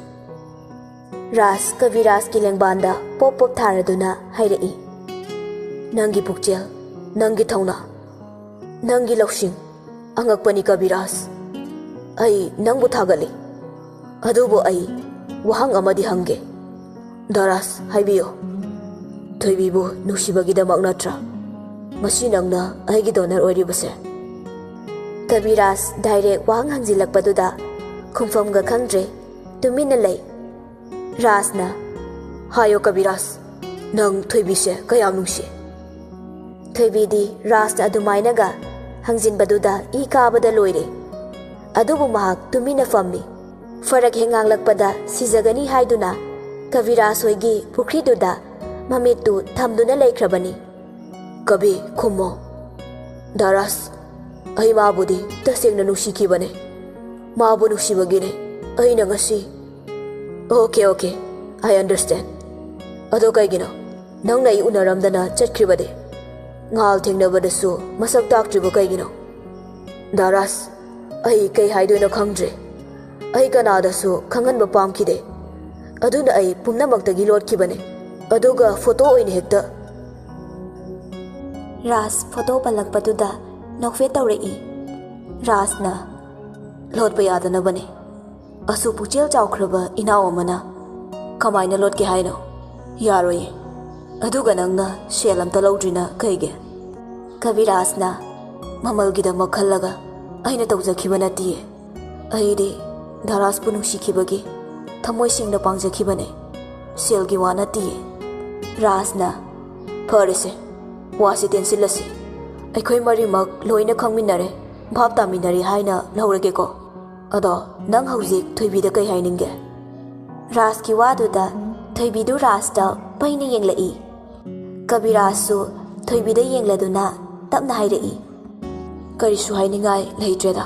ꯔꯥꯖ ꯀꯕꯤꯔꯥꯖꯀꯤ ꯂꯦꯡꯕꯥꯟꯗ ꯄꯣꯞ ꯄꯣꯞ ꯊꯥꯔꯗꯨꯅ ꯍꯥꯏꯔꯛꯏ ꯅꯪꯒꯤ ꯄꯨꯛꯆꯦꯜ ꯅꯪꯒꯤ ꯊꯧꯅꯥ ꯅꯪꯒꯤ ꯂꯧꯁꯤꯡ ꯑꯉꯛꯄꯅꯤ ꯀꯕꯤꯔꯥꯖ ꯑꯩ ꯅꯪꯕꯨ ꯊꯥꯒꯠꯂꯤ ꯑꯗꯨꯕꯨ ꯑꯩ ꯋꯥꯍꯪ ꯑꯃꯗꯤ ꯍꯪꯒꯦ ꯗꯥꯔꯥꯁ ꯍꯥꯏꯕꯤꯌꯨ ꯊꯣꯏꯕꯤꯕꯨ ꯅꯨꯡꯁꯤꯕꯒꯤꯗꯃꯛ ꯅꯠꯇ꯭ꯔꯥ ꯉꯁꯤ ꯅꯪꯅ ꯑꯩꯒꯤ ꯗꯣꯅꯔ ꯑꯣꯏꯔꯤꯕꯁꯦ ꯀꯕꯤꯔꯥꯖ ꯗꯥꯏꯔꯦꯛ ꯋꯥꯍꯪ ꯍꯪꯖꯤꯜꯂꯛꯄꯗꯨꯗ ꯈꯨꯝꯐꯝꯒ ꯈꯪꯗ꯭ꯔꯦ ꯇꯨꯃꯤꯟꯅ ꯂꯩ ꯔꯥꯖꯅ ꯍꯥꯏꯌꯣ ꯀꯕꯤꯔꯥꯖ ꯅꯪ ꯊꯣꯏꯕꯤꯁꯦ ꯀꯌꯥꯝ ꯅꯨꯡꯁꯤ ꯊꯣꯏꯕꯤꯗꯤ ꯔꯥꯖꯅ ꯑꯗꯨꯃꯥꯏꯅꯒ ꯍꯪꯖꯤꯟꯕꯗꯨꯗ ꯏ ꯀꯥꯕꯗ ꯂꯣꯏꯔꯦ ꯑꯗꯨꯕꯨ ꯃꯍꯥꯛ ꯇꯨꯃꯤꯟꯅ ꯐꯝꯃꯤ ꯐꯔꯛ ꯍꯦꯛ ꯉꯥꯡꯂꯛꯄꯗ ꯁꯤꯖꯒꯅꯤ ꯍꯥꯏꯗꯨꯅ ꯀꯕꯤꯔꯥꯖ ꯍꯣꯏꯒꯤ ꯄꯨꯈ꯭ꯔꯤꯗꯨꯗ ꯃꯃꯤꯠꯇꯨ ꯊꯝꯗꯨꯅ ꯂꯩꯈ꯭ꯔꯕꯅꯤ꯫ ꯀꯕꯤ ꯈꯨꯝꯃꯣ꯫ ꯗꯥꯔꯥꯁ, ꯑꯩ ꯃꯥꯕꯨꯗꯤ ꯇꯁꯦꯡꯅ ꯅꯨꯡꯁꯤꯈꯤꯕꯅꯦ꯫ ꯃꯥꯕꯨ ꯅꯨꯡꯁꯤꯕꯒꯤꯅꯦ ꯑꯩꯅ ꯉꯁꯤ꯫ ꯑꯣꯀꯦ, ꯑꯥꯏ ꯑꯟꯗꯔꯁꯇꯦꯟ꯫ ꯑꯗꯣ ꯀꯩꯒꯤꯅꯣ ꯅꯪꯅ ꯑꯩ ꯎꯅꯔꯝꯗꯅ ꯆꯠꯈ꯭ꯔꯤꯕꯗꯤ? ꯉꯥꯜ ꯊꯦꯡꯅꯕꯗꯁꯨ ꯃꯁꯛ ꯇꯥꯛꯇ꯭ꯔꯤꯕ ꯀꯩꯒꯤꯅꯣ? ꯗꯥꯔꯥꯁ, ꯑꯩ ꯀꯩ ꯍꯥꯏꯗꯣꯏꯅꯣ ꯈꯪꯗ꯭ꯔꯦ꯫ ꯑꯩ ꯀꯅꯥꯗꯁꯨ ꯈꯪꯍꯟꯕ ꯄꯥꯝꯈꯤꯗꯦ꯫ ꯑꯗꯨꯅ ꯑꯩ ꯄꯨꯝꯅꯃꯛꯇꯒꯤ ꯂꯣꯠꯈꯤꯕꯅꯦ, ꯑꯗꯨꯒ ꯐꯣꯇꯣ ꯑꯣꯏꯅ ꯍꯦꯛꯇ꯫ ꯔꯥꯖ ꯐꯣꯇꯣ ꯄꯜꯂꯛꯄꯗꯨꯗ ꯅꯣꯛꯐꯦꯠ ꯇꯧꯔꯛꯏ꯫ ꯔꯥꯖꯅ ꯂꯣꯠꯄ ꯌꯥꯗꯅꯕꯅꯦ꯫ ꯑꯁꯨꯛ ꯄꯨꯛꯆꯦꯜ ꯆꯥꯎꯈ꯭ꯔꯕ ꯏꯅꯥꯎ ꯑꯃꯅ ꯀꯃꯥꯏꯅ ꯂꯣꯠꯀꯦ ꯍꯥꯏꯅꯣ? ꯌꯥꯔꯣꯏꯌꯦ꯫ ꯑꯗꯨꯒ ꯅꯪꯅ ꯁꯦꯜ ꯑꯝꯇ ꯂꯧꯗ꯭ꯔꯤꯅ ꯀꯩꯒꯤ? ꯀꯕꯤꯔꯥꯖꯅ ꯃꯃꯜꯒꯤꯗꯃꯛ ꯈꯜꯂꯒ ꯑꯩꯅ ꯇꯧꯖꯈꯤꯕ ꯅꯠꯇꯤꯌꯦ꯫ ꯑꯩꯗꯤ ꯗꯥꯔꯥꯁꯄꯨ ꯅꯨꯡꯁꯤꯈꯤꯕꯒꯤ ꯊꯃꯣꯏ ꯁꯦꯡꯅ ꯄꯥꯡꯖꯈꯤꯕꯅꯦ, ꯁꯦꯜꯒꯤ ꯋꯥ ꯅꯠꯇꯤꯌꯦ꯫ ꯔꯥꯖꯅ ꯐꯔꯦꯁꯦ, ꯋꯥꯁꯤ ꯇꯦꯟꯁꯤꯜꯂꯁꯤ꯫ ꯑꯩꯈꯣꯏ ꯃꯔꯤꯃꯛ ꯂꯣꯏꯅ ꯈꯪꯃꯤꯟꯅꯔꯦ, ꯚꯥꯞ ꯇꯥꯃꯤꯟꯅꯔꯦ ꯍꯥꯏꯅ ꯂꯧꯔꯒꯦꯀꯣ꯫ ꯑꯗꯣ ꯅꯪ ꯍꯧꯖꯤꯛ ꯊꯣꯏꯕꯤꯗ ꯀꯩ ꯍꯥꯏꯅꯤꯡꯒꯦ? ꯔꯥꯖꯀꯤ ꯋꯥꯗꯨꯗ ꯊꯣꯏꯕꯤꯗꯨ ꯔꯥꯖꯇ ꯄꯩꯅ ꯌꯦꯡꯂꯛꯏ꯫ ꯀꯕꯤꯔꯥꯖꯁꯨ ꯊꯣꯏꯕꯤꯗ ꯌꯦꯡꯂꯗꯨꯅ ꯇꯞꯅ ꯍꯥꯏꯔꯛꯏ꯫ ꯀꯔꯤꯁꯨ ꯍꯥꯏꯅꯤꯡꯉꯥꯏ ꯂꯩꯇ꯭ꯔꯦꯗ꯫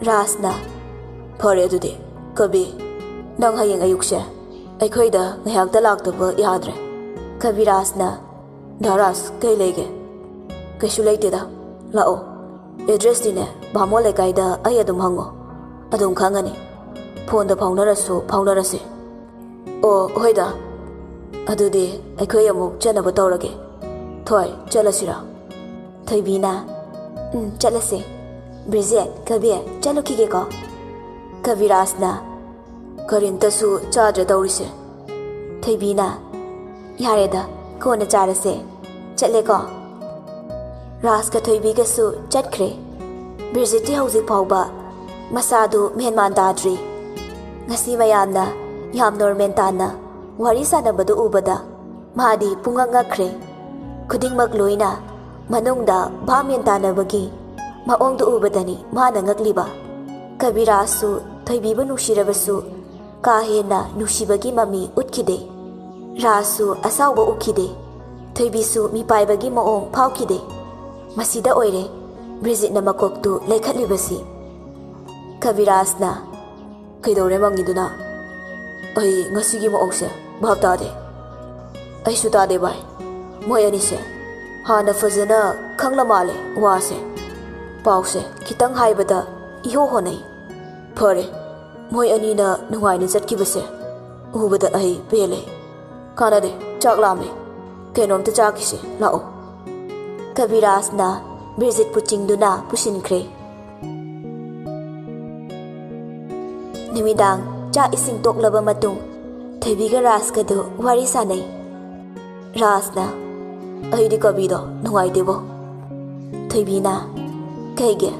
ꯔꯥꯖꯅ ꯐꯔꯦ ꯑꯗꯨꯗꯤ ꯀꯕꯤ, ꯅꯪ ꯍꯌꯦꯡ ꯑꯌꯨꯛꯁꯦ ꯑꯩꯈꯣꯏꯗ ꯉꯥꯏꯍꯥꯛꯇ ꯂꯥꯛꯇꯕ ꯌꯥꯗ꯭ꯔꯦ꯫ ꯀꯕꯤꯔꯥꯖꯅ ꯗꯥꯔꯥꯁ, ꯀꯩ ꯂꯩꯒꯦ? ꯀꯩꯁꯨ ꯂꯩꯇꯦꯗ, ꯂꯥꯛꯑꯣ꯫ ꯑꯦꯗ꯭ꯔꯦꯁꯇꯤꯅꯦ ꯚꯥꯃꯣꯜ ꯂꯩꯀꯥꯏꯗ ꯑꯩ ꯑꯗꯨꯝ ꯍꯪꯉꯣ, ꯑꯗꯨꯝ ꯈꯪꯉꯅꯤ꯫ ꯐꯣꯟꯗ ꯐꯥꯎꯅꯔꯁꯨ ꯐꯥꯎꯅꯔꯁꯤ꯫ ꯑꯣ ꯍꯣꯏꯗ, ꯑꯗꯨꯗꯤ ꯑꯩꯈꯣꯏ ꯑꯃꯨꯛ ꯆꯠꯅꯕ ꯇꯧꯔꯒꯦ꯫ ꯊꯣꯏ, ꯆꯠꯂꯁꯤꯔꯥ? ꯊꯣꯏꯕꯤꯅ ꯆꯠꯂꯁꯦ꯫ ꯕ꯭ꯔꯤꯖꯦꯠ, ꯀꯕꯤꯔ, ꯆꯠꯂꯨꯈꯤꯒꯦꯀꯣ꯫ ꯀꯕꯤꯔꯥꯖꯅ ꯀꯔꯤꯝꯇꯁꯨ ꯆꯥꯗ꯭ꯔꯦ ꯇꯧꯔꯤꯁꯦ꯫ ꯊꯣꯏꯕꯤꯅ ꯌꯥꯔꯦꯗ, ꯀꯣꯟꯅ ꯆꯥꯔꯁꯦ, ꯆꯠꯂꯦꯀꯣ꯫ ꯔꯥꯖꯀ ꯊꯣꯏꯕꯤꯒꯁꯨ ꯆꯠꯈ꯭ꯔꯦ꯫ ꯕ꯭ꯔꯤꯖꯤꯠꯇꯤ ꯍꯧꯖꯤꯛ ꯐꯥꯎꯕ ꯃꯁꯥꯗꯨ ꯃꯦꯟꯃꯥꯟ ꯇꯥꯗ꯭ꯔꯤ꯫ ꯉꯁꯤ ꯃꯌꯥꯝꯅ ꯌꯥꯝ ꯅꯣꯔꯃꯦꯜ ꯇꯥꯅ ꯋꯥꯔꯤ ꯁꯥꯟꯅꯕꯗꯨ ꯎꯕꯗ ꯃꯥꯗꯤ ꯄꯨꯡꯉꯛ ꯉꯛꯈ꯭ꯔꯦ꯫ ꯈꯨꯗꯤꯡꯃꯛ ꯂꯣꯏꯅ ꯃꯅꯨꯡꯗ ꯚꯥꯞ ꯃꯦꯟ ꯇꯥꯅꯕꯒꯤ ꯃꯑꯣꯡꯗꯨ ꯎꯕꯗꯅꯤ ꯃꯥꯅ ꯉꯛꯂꯤꯕ꯫ ꯀꯕꯤꯔꯥꯖꯁꯨ ꯊꯣꯏꯕꯤꯕꯨ ꯅꯨꯡꯁꯤꯔꯕꯁꯨ ꯀꯥ ꯍꯦꯟꯅ ꯅꯨꯡꯁꯤꯕꯒꯤ ꯃꯃꯤ ꯎꯠꯈꯤꯗꯦ꯫ ꯔꯥꯖꯁꯨ ꯑꯁꯥꯎꯕ ꯎꯈꯤꯗꯦ꯫ ꯊꯣꯏꯕꯤꯁꯨ ꯃꯤꯄꯥꯏꯕꯒꯤ ꯃꯑꯣꯡ ꯐꯥꯎꯈꯤꯗꯦ꯫ ꯃꯁꯤꯗ ꯑꯣꯏꯔꯦ ꯕ꯭ꯔꯤꯖꯤꯠꯅ ꯃꯀꯣꯛꯇꯨ ꯂꯩꯈꯠꯂꯤꯕꯁꯤ꯫ ꯀꯕꯤꯔꯥꯖꯅ ꯀꯩꯗꯧꯔꯦ ꯃꯪꯉꯤꯗꯨꯅ? ꯑꯩ ꯉꯁꯤꯒꯤ ꯃꯑꯣꯡꯁꯦ ꯚꯥꯞ ꯇꯥꯗꯦ꯫ ꯑꯩꯁꯨ ꯇꯥꯗꯦ ꯚꯥꯏ꯫ ꯃꯣꯏ ꯑꯅꯤꯁꯦ ꯍꯥꯟꯅ ꯐꯖꯅ ꯈꯪꯂ ꯃꯥꯜꯂꯦ ꯋꯥꯁꯦ꯫ ꯄꯥꯎꯁꯦ ꯈꯤꯇꯪ ꯍꯥꯏꯕꯗ ꯏꯍꯣ ꯍꯣꯅꯩ꯫ ꯐꯔꯦ, ꯃꯣꯏ ꯑꯅꯤꯅ ꯅꯨꯡꯉꯥꯏꯅ ꯆꯠꯈꯤꯕꯁꯦ ꯎꯕꯗ ꯑꯩ ꯄꯦꯜꯂꯦ꯫ ꯀꯥꯟꯅꯗꯦ, ꯆꯥꯛ ꯂꯥꯝꯃꯦ, ꯀꯩꯅꯣꯝꯇ ꯆꯥꯈꯤꯁꯤ, ꯂꯥꯛꯑꯣ꯫ ꯀꯕꯤꯔꯥꯖꯅ ꯕ꯭ꯔꯤꯖꯤꯠꯄꯨ ꯆꯤꯡꯗꯨꯅ ꯄꯨꯁꯤꯟꯈ꯭ꯔꯦ꯫ ꯅꯨꯃꯤꯗꯥꯡ ꯆꯥꯛ ꯏꯁꯤꯡ ꯇꯣꯛꯂꯕ ꯃꯇꯨꯡ ꯊꯣꯏꯕꯤꯒ ꯔꯥꯖꯀꯗꯨ ꯋꯥꯔꯤ ꯁꯥꯟꯅꯩ꯫ ꯔꯥꯖꯅ ꯑꯩꯗꯤ ꯀꯕꯤꯗꯣ ꯅꯨꯡꯉꯥꯏꯇꯦꯕꯣ꯫ ꯊꯣꯏꯕꯤꯅ ꯀꯩꯒꯤ?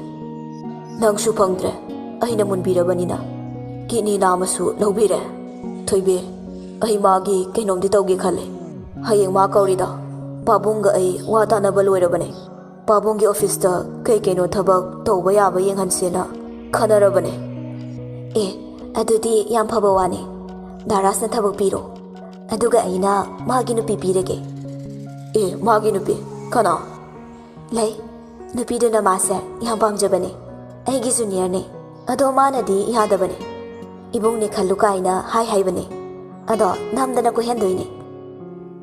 ꯅꯪꯁꯨ ꯐꯪꯗ꯭ꯔꯦ, ꯑꯩꯅ ꯃꯨꯟꯕꯤꯔꯕꯅꯤꯅ꯫ ꯀꯤꯠꯅꯤ ꯅꯥꯝꯃꯁꯨ ꯂꯧꯕꯤꯔꯦ꯫ ꯊꯣꯏꯕꯤ, ꯑꯩ ꯃꯥꯒꯤ ꯀꯩꯅꯣꯝꯗꯤ ꯇꯧꯒꯦ ꯈꯜꯂꯦ꯫ ꯍꯌꯦꯡ ꯃꯥ ꯀꯧꯔꯤꯗ ꯄꯥꯕꯨꯡꯒ ꯑꯩ ꯋꯥ ꯇꯥꯅꯕ ꯂꯣꯏꯔꯕꯅꯦ꯫ ꯄꯥꯕꯨꯡꯒꯤ ꯑꯣꯐꯤꯁꯇ ꯀꯩꯅꯣ ꯊꯕꯛ ꯇꯧꯕ ꯌꯥꯕ ꯌꯦꯡꯍꯟꯁꯦꯅ ꯈꯟꯅꯔꯕꯅꯦ꯫ ꯑꯦ, ꯑꯗꯨꯗꯤ ꯌꯥꯝ ꯐꯕ ꯋꯥꯅꯤ꯫ ꯗꯥꯔꯥꯁꯅ ꯊꯕꯛ ꯄꯤꯔꯣ, ꯑꯗꯨꯒ ꯑꯩꯅ ꯃꯥꯒꯤ ꯅꯨꯄꯤ ꯄꯤꯔꯒꯦ꯫ ꯑꯦ, ꯃꯥꯒꯤ ꯅꯨꯄꯤ ꯀꯅꯥ? ꯂꯩ, ꯅꯨꯄꯤꯗꯨꯅ ꯃꯥꯁꯦ ꯌꯥꯝ ꯄꯥꯝꯖꯕꯅꯦ, ꯑꯩꯒꯤ ꯖꯨꯅꯤꯌꯔꯅꯦ꯫ ꯑꯗꯣ ꯃꯥꯅꯗꯤ ꯌꯥꯗꯕꯅꯦ꯫ ꯏꯕꯨꯡꯅꯤ ꯈꯜꯂꯨ ꯀꯥꯏꯅ ꯍꯥꯏꯕꯅꯦ꯫ ꯑꯗꯣ ꯅꯝꯗꯅ ꯀꯣꯏꯍꯟꯗꯣꯏꯅꯦ꯫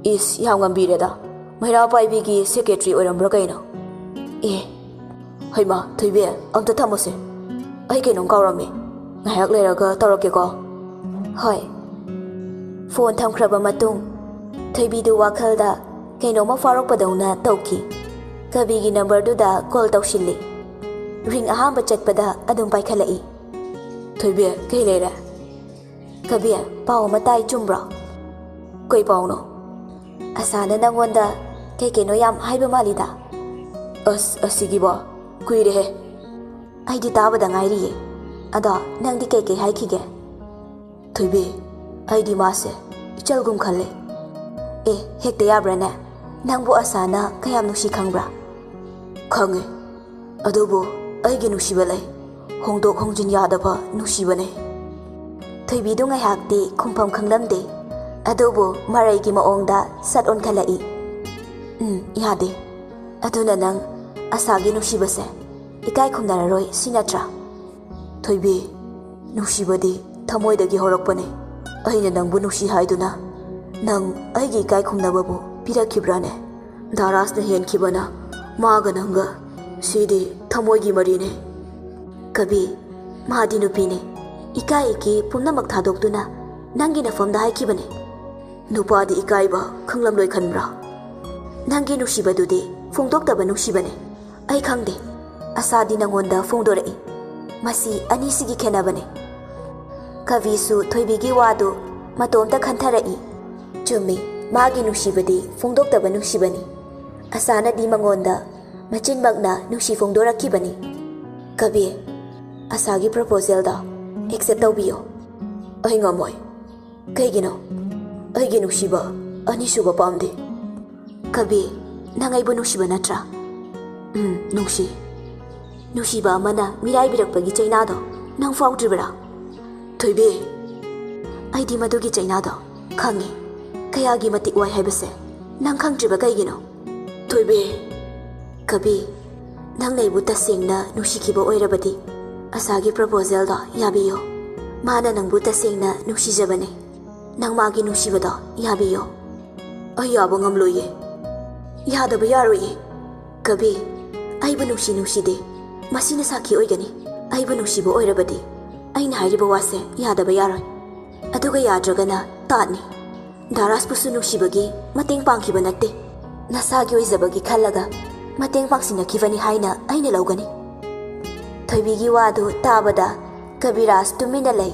ꯏꯁ, ꯌꯥꯝ ꯉꯝꯕꯤꯔꯦꯗ꯫ ꯃꯩꯔꯥ ꯄꯥꯏꯕꯤꯒꯤ ꯁꯦꯀ꯭ꯔꯦꯇ꯭ꯔꯤ ꯑꯣꯏꯔꯝꯕ꯭ꯔꯥ ꯀꯩꯅꯣ? ꯑꯦ, ꯍꯩꯃꯥ ꯊꯣꯏꯕꯤ, ꯑꯝꯇ ꯊꯝꯃꯣꯁꯦ, ꯑꯩ ꯀꯩꯅꯣꯝ ꯀꯥꯎꯔꯝꯃꯤ꯫ ꯉꯥꯏꯍꯥꯛ ꯂꯩꯔꯒ ꯇꯧꯔꯛꯀꯦꯀꯣ꯫ ꯍꯣꯏ꯫ ꯐꯣꯟ ꯊꯝꯈ꯭ꯔꯕ ꯃꯇꯨꯡ ꯊꯣꯏꯕꯤꯗꯨ ꯋꯥꯈꯜꯗ ꯀꯩꯅꯣꯝꯃ ꯐꯥꯎꯔꯛꯄꯗꯧꯅ ꯇꯧꯈꯤ꯫ ꯀꯕꯤꯒꯤ ꯅꯝꯕꯔꯗꯨꯗ ꯀꯣꯜ ꯇꯧꯁꯤꯜꯂꯤ꯫ ꯔꯤꯡ ꯑꯍꯥꯟꯕ ꯆꯠꯄꯗ ꯑꯗꯨꯝ ꯄꯥꯏꯈꯠꯂꯛꯏ꯫ ꯊꯣꯏꯕꯤ, ꯀꯩ ꯂꯩꯔꯦ? ꯀꯕꯤ, ꯄꯥꯎ ꯑꯃ ꯇꯥꯏ, ꯆꯨꯝꯕ꯭ꯔꯣ? ꯀꯩ ꯄꯥꯎꯅꯣ? ꯑꯁꯥꯅ ꯅꯪꯉꯣꯟꯗ ꯀꯩꯅꯣ ꯌꯥꯝ ꯍꯥꯏꯕ ꯃꯥꯜꯂꯤꯗ꯫ ꯑꯁ, ꯑꯁꯤꯒꯤꯕꯣ ꯀꯨꯏꯔꯦꯍꯦ꯫ ꯑꯩꯗꯤ ꯇꯥꯕꯗ ꯉꯥꯏꯔꯤꯌꯦ꯫ ꯑꯗꯣ ꯅꯪꯗꯤ ꯀꯩ ꯍꯥꯏꯈꯤꯒꯦ? ꯊꯣꯏꯕꯤ, ꯑꯩꯗꯤ ꯃꯥꯁꯦ ꯏꯆꯜꯒꯨꯝ ꯈꯜꯂꯦ꯫ ꯑꯦ, ꯍꯦꯛꯇ ꯌꯥꯕ꯭ꯔꯥꯅꯦ? ꯅꯪꯕꯨ ꯑꯁꯥꯅ ꯀꯌꯥꯝ ꯅꯨꯡꯁꯤ ꯈꯪꯕ꯭ꯔꯥ? ꯈꯪꯉꯦ, ꯑꯗꯨꯕꯨ ꯑꯩꯒꯤ ꯅꯨꯡꯁꯤꯕ ꯂꯩ, ꯍꯣꯡꯗꯣꯛ ꯍꯣꯡꯖꯤꯟ ꯌꯥꯗꯕ ꯅꯨꯡꯁꯤꯕꯅꯦ꯫ ꯊꯣꯏꯕꯤꯗꯨ ꯉꯥꯏꯍꯥꯛꯇꯤ ꯈꯨꯝꯐꯝ ꯈꯪꯂꯝꯗꯦ꯫ ꯑꯗꯨꯕꯨ ꯃꯔꯩꯒꯤ ꯃꯑꯣꯡꯗ ꯁꯠ ꯑꯣꯟꯈꯠꯂꯛꯏ꯫ ꯌꯥꯗꯦ꯫ ꯑꯗꯨꯅ ꯅꯪ ꯑꯁꯥꯒꯤ ꯅꯨꯡꯁꯤꯕꯁꯦ ꯏꯀꯥꯏ ꯈꯨꯝꯅꯔꯔꯣꯏ ꯁꯤ ꯅꯠꯇ꯭ꯔꯥ? ꯊꯣꯏꯕꯤ, ꯅꯨꯡꯁꯤꯕꯗꯤ ꯊꯃꯣꯏꯗꯒꯤ ꯍꯧꯔꯛꯄꯅꯦ꯫ ꯑꯩꯅ ꯅꯪꯕꯨ ꯅꯨꯡꯁꯤ ꯍꯥꯏꯗꯨꯅ ꯅꯪ ꯑꯩꯒꯤ ꯏꯀꯥꯏ ꯈꯨꯝꯅꯕꯕꯨ ꯄꯤꯔꯛꯈꯤꯕ꯭ꯔꯥꯅꯦ? ꯗꯥꯔꯥꯁꯅ ꯍꯦꯟꯈꯤꯕꯅ ꯃꯥꯒ ꯅꯪꯒ ꯁꯤꯗꯤ ꯊꯃꯣꯏꯒꯤ ꯃꯔꯤꯅꯦ꯫ ꯀꯕꯤ, ꯃꯥꯗꯤ ꯅꯨꯄꯤꯅꯦ꯫ ꯏꯀꯥꯏ ꯏꯀꯤ ꯄꯨꯝꯅꯃꯛ ꯊꯥꯗꯣꯛꯇꯨꯅ ꯅꯪꯒꯤ ꯅꯐꯝꯗ ꯍꯥꯏꯈꯤꯕꯅꯦ꯫ ꯅꯨꯄꯥꯗꯤ ꯏꯀꯥꯏꯕ ꯈꯪꯂꯝꯂꯣꯏ ꯈꯟꯕ꯭ꯔꯥ? ꯅꯪꯒꯤ ꯅꯨꯡꯁꯤꯕꯗꯨꯗꯤ ꯐꯣꯡꯗꯣꯛꯇꯕ ꯅꯨꯡꯁꯤꯕꯅꯦ꯫ ꯑꯩ ꯈꯪꯗꯦ, ꯑꯁꯥꯗꯤ ꯅꯪꯉꯣꯟꯗ ꯐꯣꯡꯗꯣꯔꯛꯏ꯫ ꯃꯁꯤ ꯑꯅꯤꯁꯤꯒꯤ ꯈꯦꯟꯅꯕꯅꯦ꯫ ꯀꯕꯤꯁꯨ ꯊꯣꯏꯕꯤꯒꯤ ꯋꯥꯗꯨ ꯃꯇꯣꯝꯇ ꯈꯟꯊꯔꯛꯏ꯫ ꯆꯨꯝꯃꯤ, ꯃꯥꯒꯤ ꯅꯨꯡꯁꯤꯕꯗꯤ ꯐꯣꯡꯗꯣꯛꯇꯕ ꯅꯨꯡꯁꯤꯕꯅꯤ꯫ ꯑꯁꯥꯅꯗꯤ ꯃꯉꯣꯟꯗ ꯃꯆꯤꯟꯃꯛꯅ ꯅꯨꯡꯁꯤ ꯐꯣꯡꯗꯣꯔꯛꯈꯤꯕꯅꯤ꯫ ꯀꯕꯤ, ꯑꯁꯥꯒꯤ ꯄ꯭ꯔꯄꯣꯖꯦꯜꯗ ꯑꯦꯛꯁꯦꯞ ꯇꯧꯕꯤꯌꯣ꯫ ꯑꯩ ꯉꯝꯃꯣꯏ꯫ ꯀꯩꯒꯤꯅꯣ? ꯑꯩꯒꯤ ꯅꯨꯡꯁꯤꯕ ꯑꯅꯤꯁꯨꯕ ꯄꯥꯝꯗꯦ꯫ ꯀꯕꯤ, ꯅꯪ ꯑꯩꯕꯨ ꯅꯨꯡꯁꯤꯕ ꯅꯠꯇ꯭ꯔꯥ? ꯅꯨꯡꯁꯤ꯫ ꯅꯨꯡꯁꯤꯕ ꯑꯃꯅ ꯃꯤꯔꯥꯏꯕꯤꯔꯛꯄꯒꯤ ꯆꯩꯅꯥꯗꯣ ꯅꯪ ꯐꯥꯎꯗ꯭ꯔꯤꯕꯔꯥ? ꯊꯣꯏꯕꯤ, ꯑꯩꯗꯤ ꯃꯗꯨꯒꯤ ꯆꯩꯅꯥꯗꯣ ꯈꯪꯉꯤ꯫ ꯀꯌꯥꯒꯤ ꯃꯇꯤꯛ ꯋꯥꯏ ꯍꯥꯏꯕꯁꯦ ꯅꯪ ꯈꯪꯗ꯭ꯔꯤꯕ ꯀꯩꯒꯤꯅꯣ? ꯊꯣꯏꯕꯤ, ꯀꯕꯤ, ꯅꯪꯅ ꯑꯩꯕꯨ ꯇꯁꯦꯡꯅ ꯅꯨꯡꯁꯤꯈꯤꯕ ꯑꯣꯏꯔꯕꯗꯤ ꯑꯁꯥꯒꯤ ꯄ꯭ꯔꯄꯣꯖꯦꯜꯗꯣ ꯌꯥꯕꯤꯌꯣ꯫ ꯃꯥꯅ ꯅꯪꯕꯨ ꯇꯁꯦꯡꯅ ꯅꯨꯡꯁꯤꯖꯕꯅꯦ꯫ ꯅꯪ ꯃꯥꯒꯤ ꯅꯨꯡꯁꯤꯕꯗꯣ ꯌꯥꯕꯤꯌꯣ꯫ ꯑꯩ ꯌꯥꯕ ꯉꯝꯂꯣꯏꯌꯦ꯫ ꯌꯥꯗꯕ ꯌꯥꯔꯣꯏꯌꯦ꯫ ꯀꯕꯤ, ꯑꯩꯕꯨ ꯅꯨꯡꯁꯤꯗꯦ ꯃꯁꯤꯅ ꯁꯥꯈꯤ ꯑꯣꯏꯒꯅꯤ꯫ ꯑꯩꯕꯨ ꯅꯨꯡꯁꯤꯕ ꯑꯣꯏꯔꯕꯗꯤ ꯑꯩꯅ ꯍꯥꯏꯔꯤꯕ ꯋꯥꯁꯦ ꯌꯥꯗꯕ ꯌꯥꯔꯣꯏ꯫ ꯑꯗꯨꯒ ꯌꯥꯗ꯭ꯔꯒꯅ ꯇꯥꯠꯅꯤ꯫ ꯗꯥꯔꯥꯁꯄꯨꯁꯨ ꯅꯨꯡꯁꯤꯕꯒꯤ ꯃꯇꯦꯡ ꯄꯥꯡꯈꯤꯕ ꯅꯠꯇꯦ, ꯅꯁꯥꯒꯤ ꯑꯣꯏꯖꯕꯒꯤ ꯈꯜꯂꯒ ꯃꯇꯦꯡ ꯄꯥꯡꯁꯤꯟꯅꯈꯤꯕꯅꯤ ꯍꯥꯏꯅ ꯑꯩꯅ ꯂꯧꯒꯅꯤ꯫ ꯊꯣꯏꯕꯤꯒꯤ ꯋꯥꯗꯨ ꯇꯥꯕꯗ ꯀꯕꯤꯔꯥꯖ ꯇꯨꯃꯤꯟꯅ ꯂꯩ꯫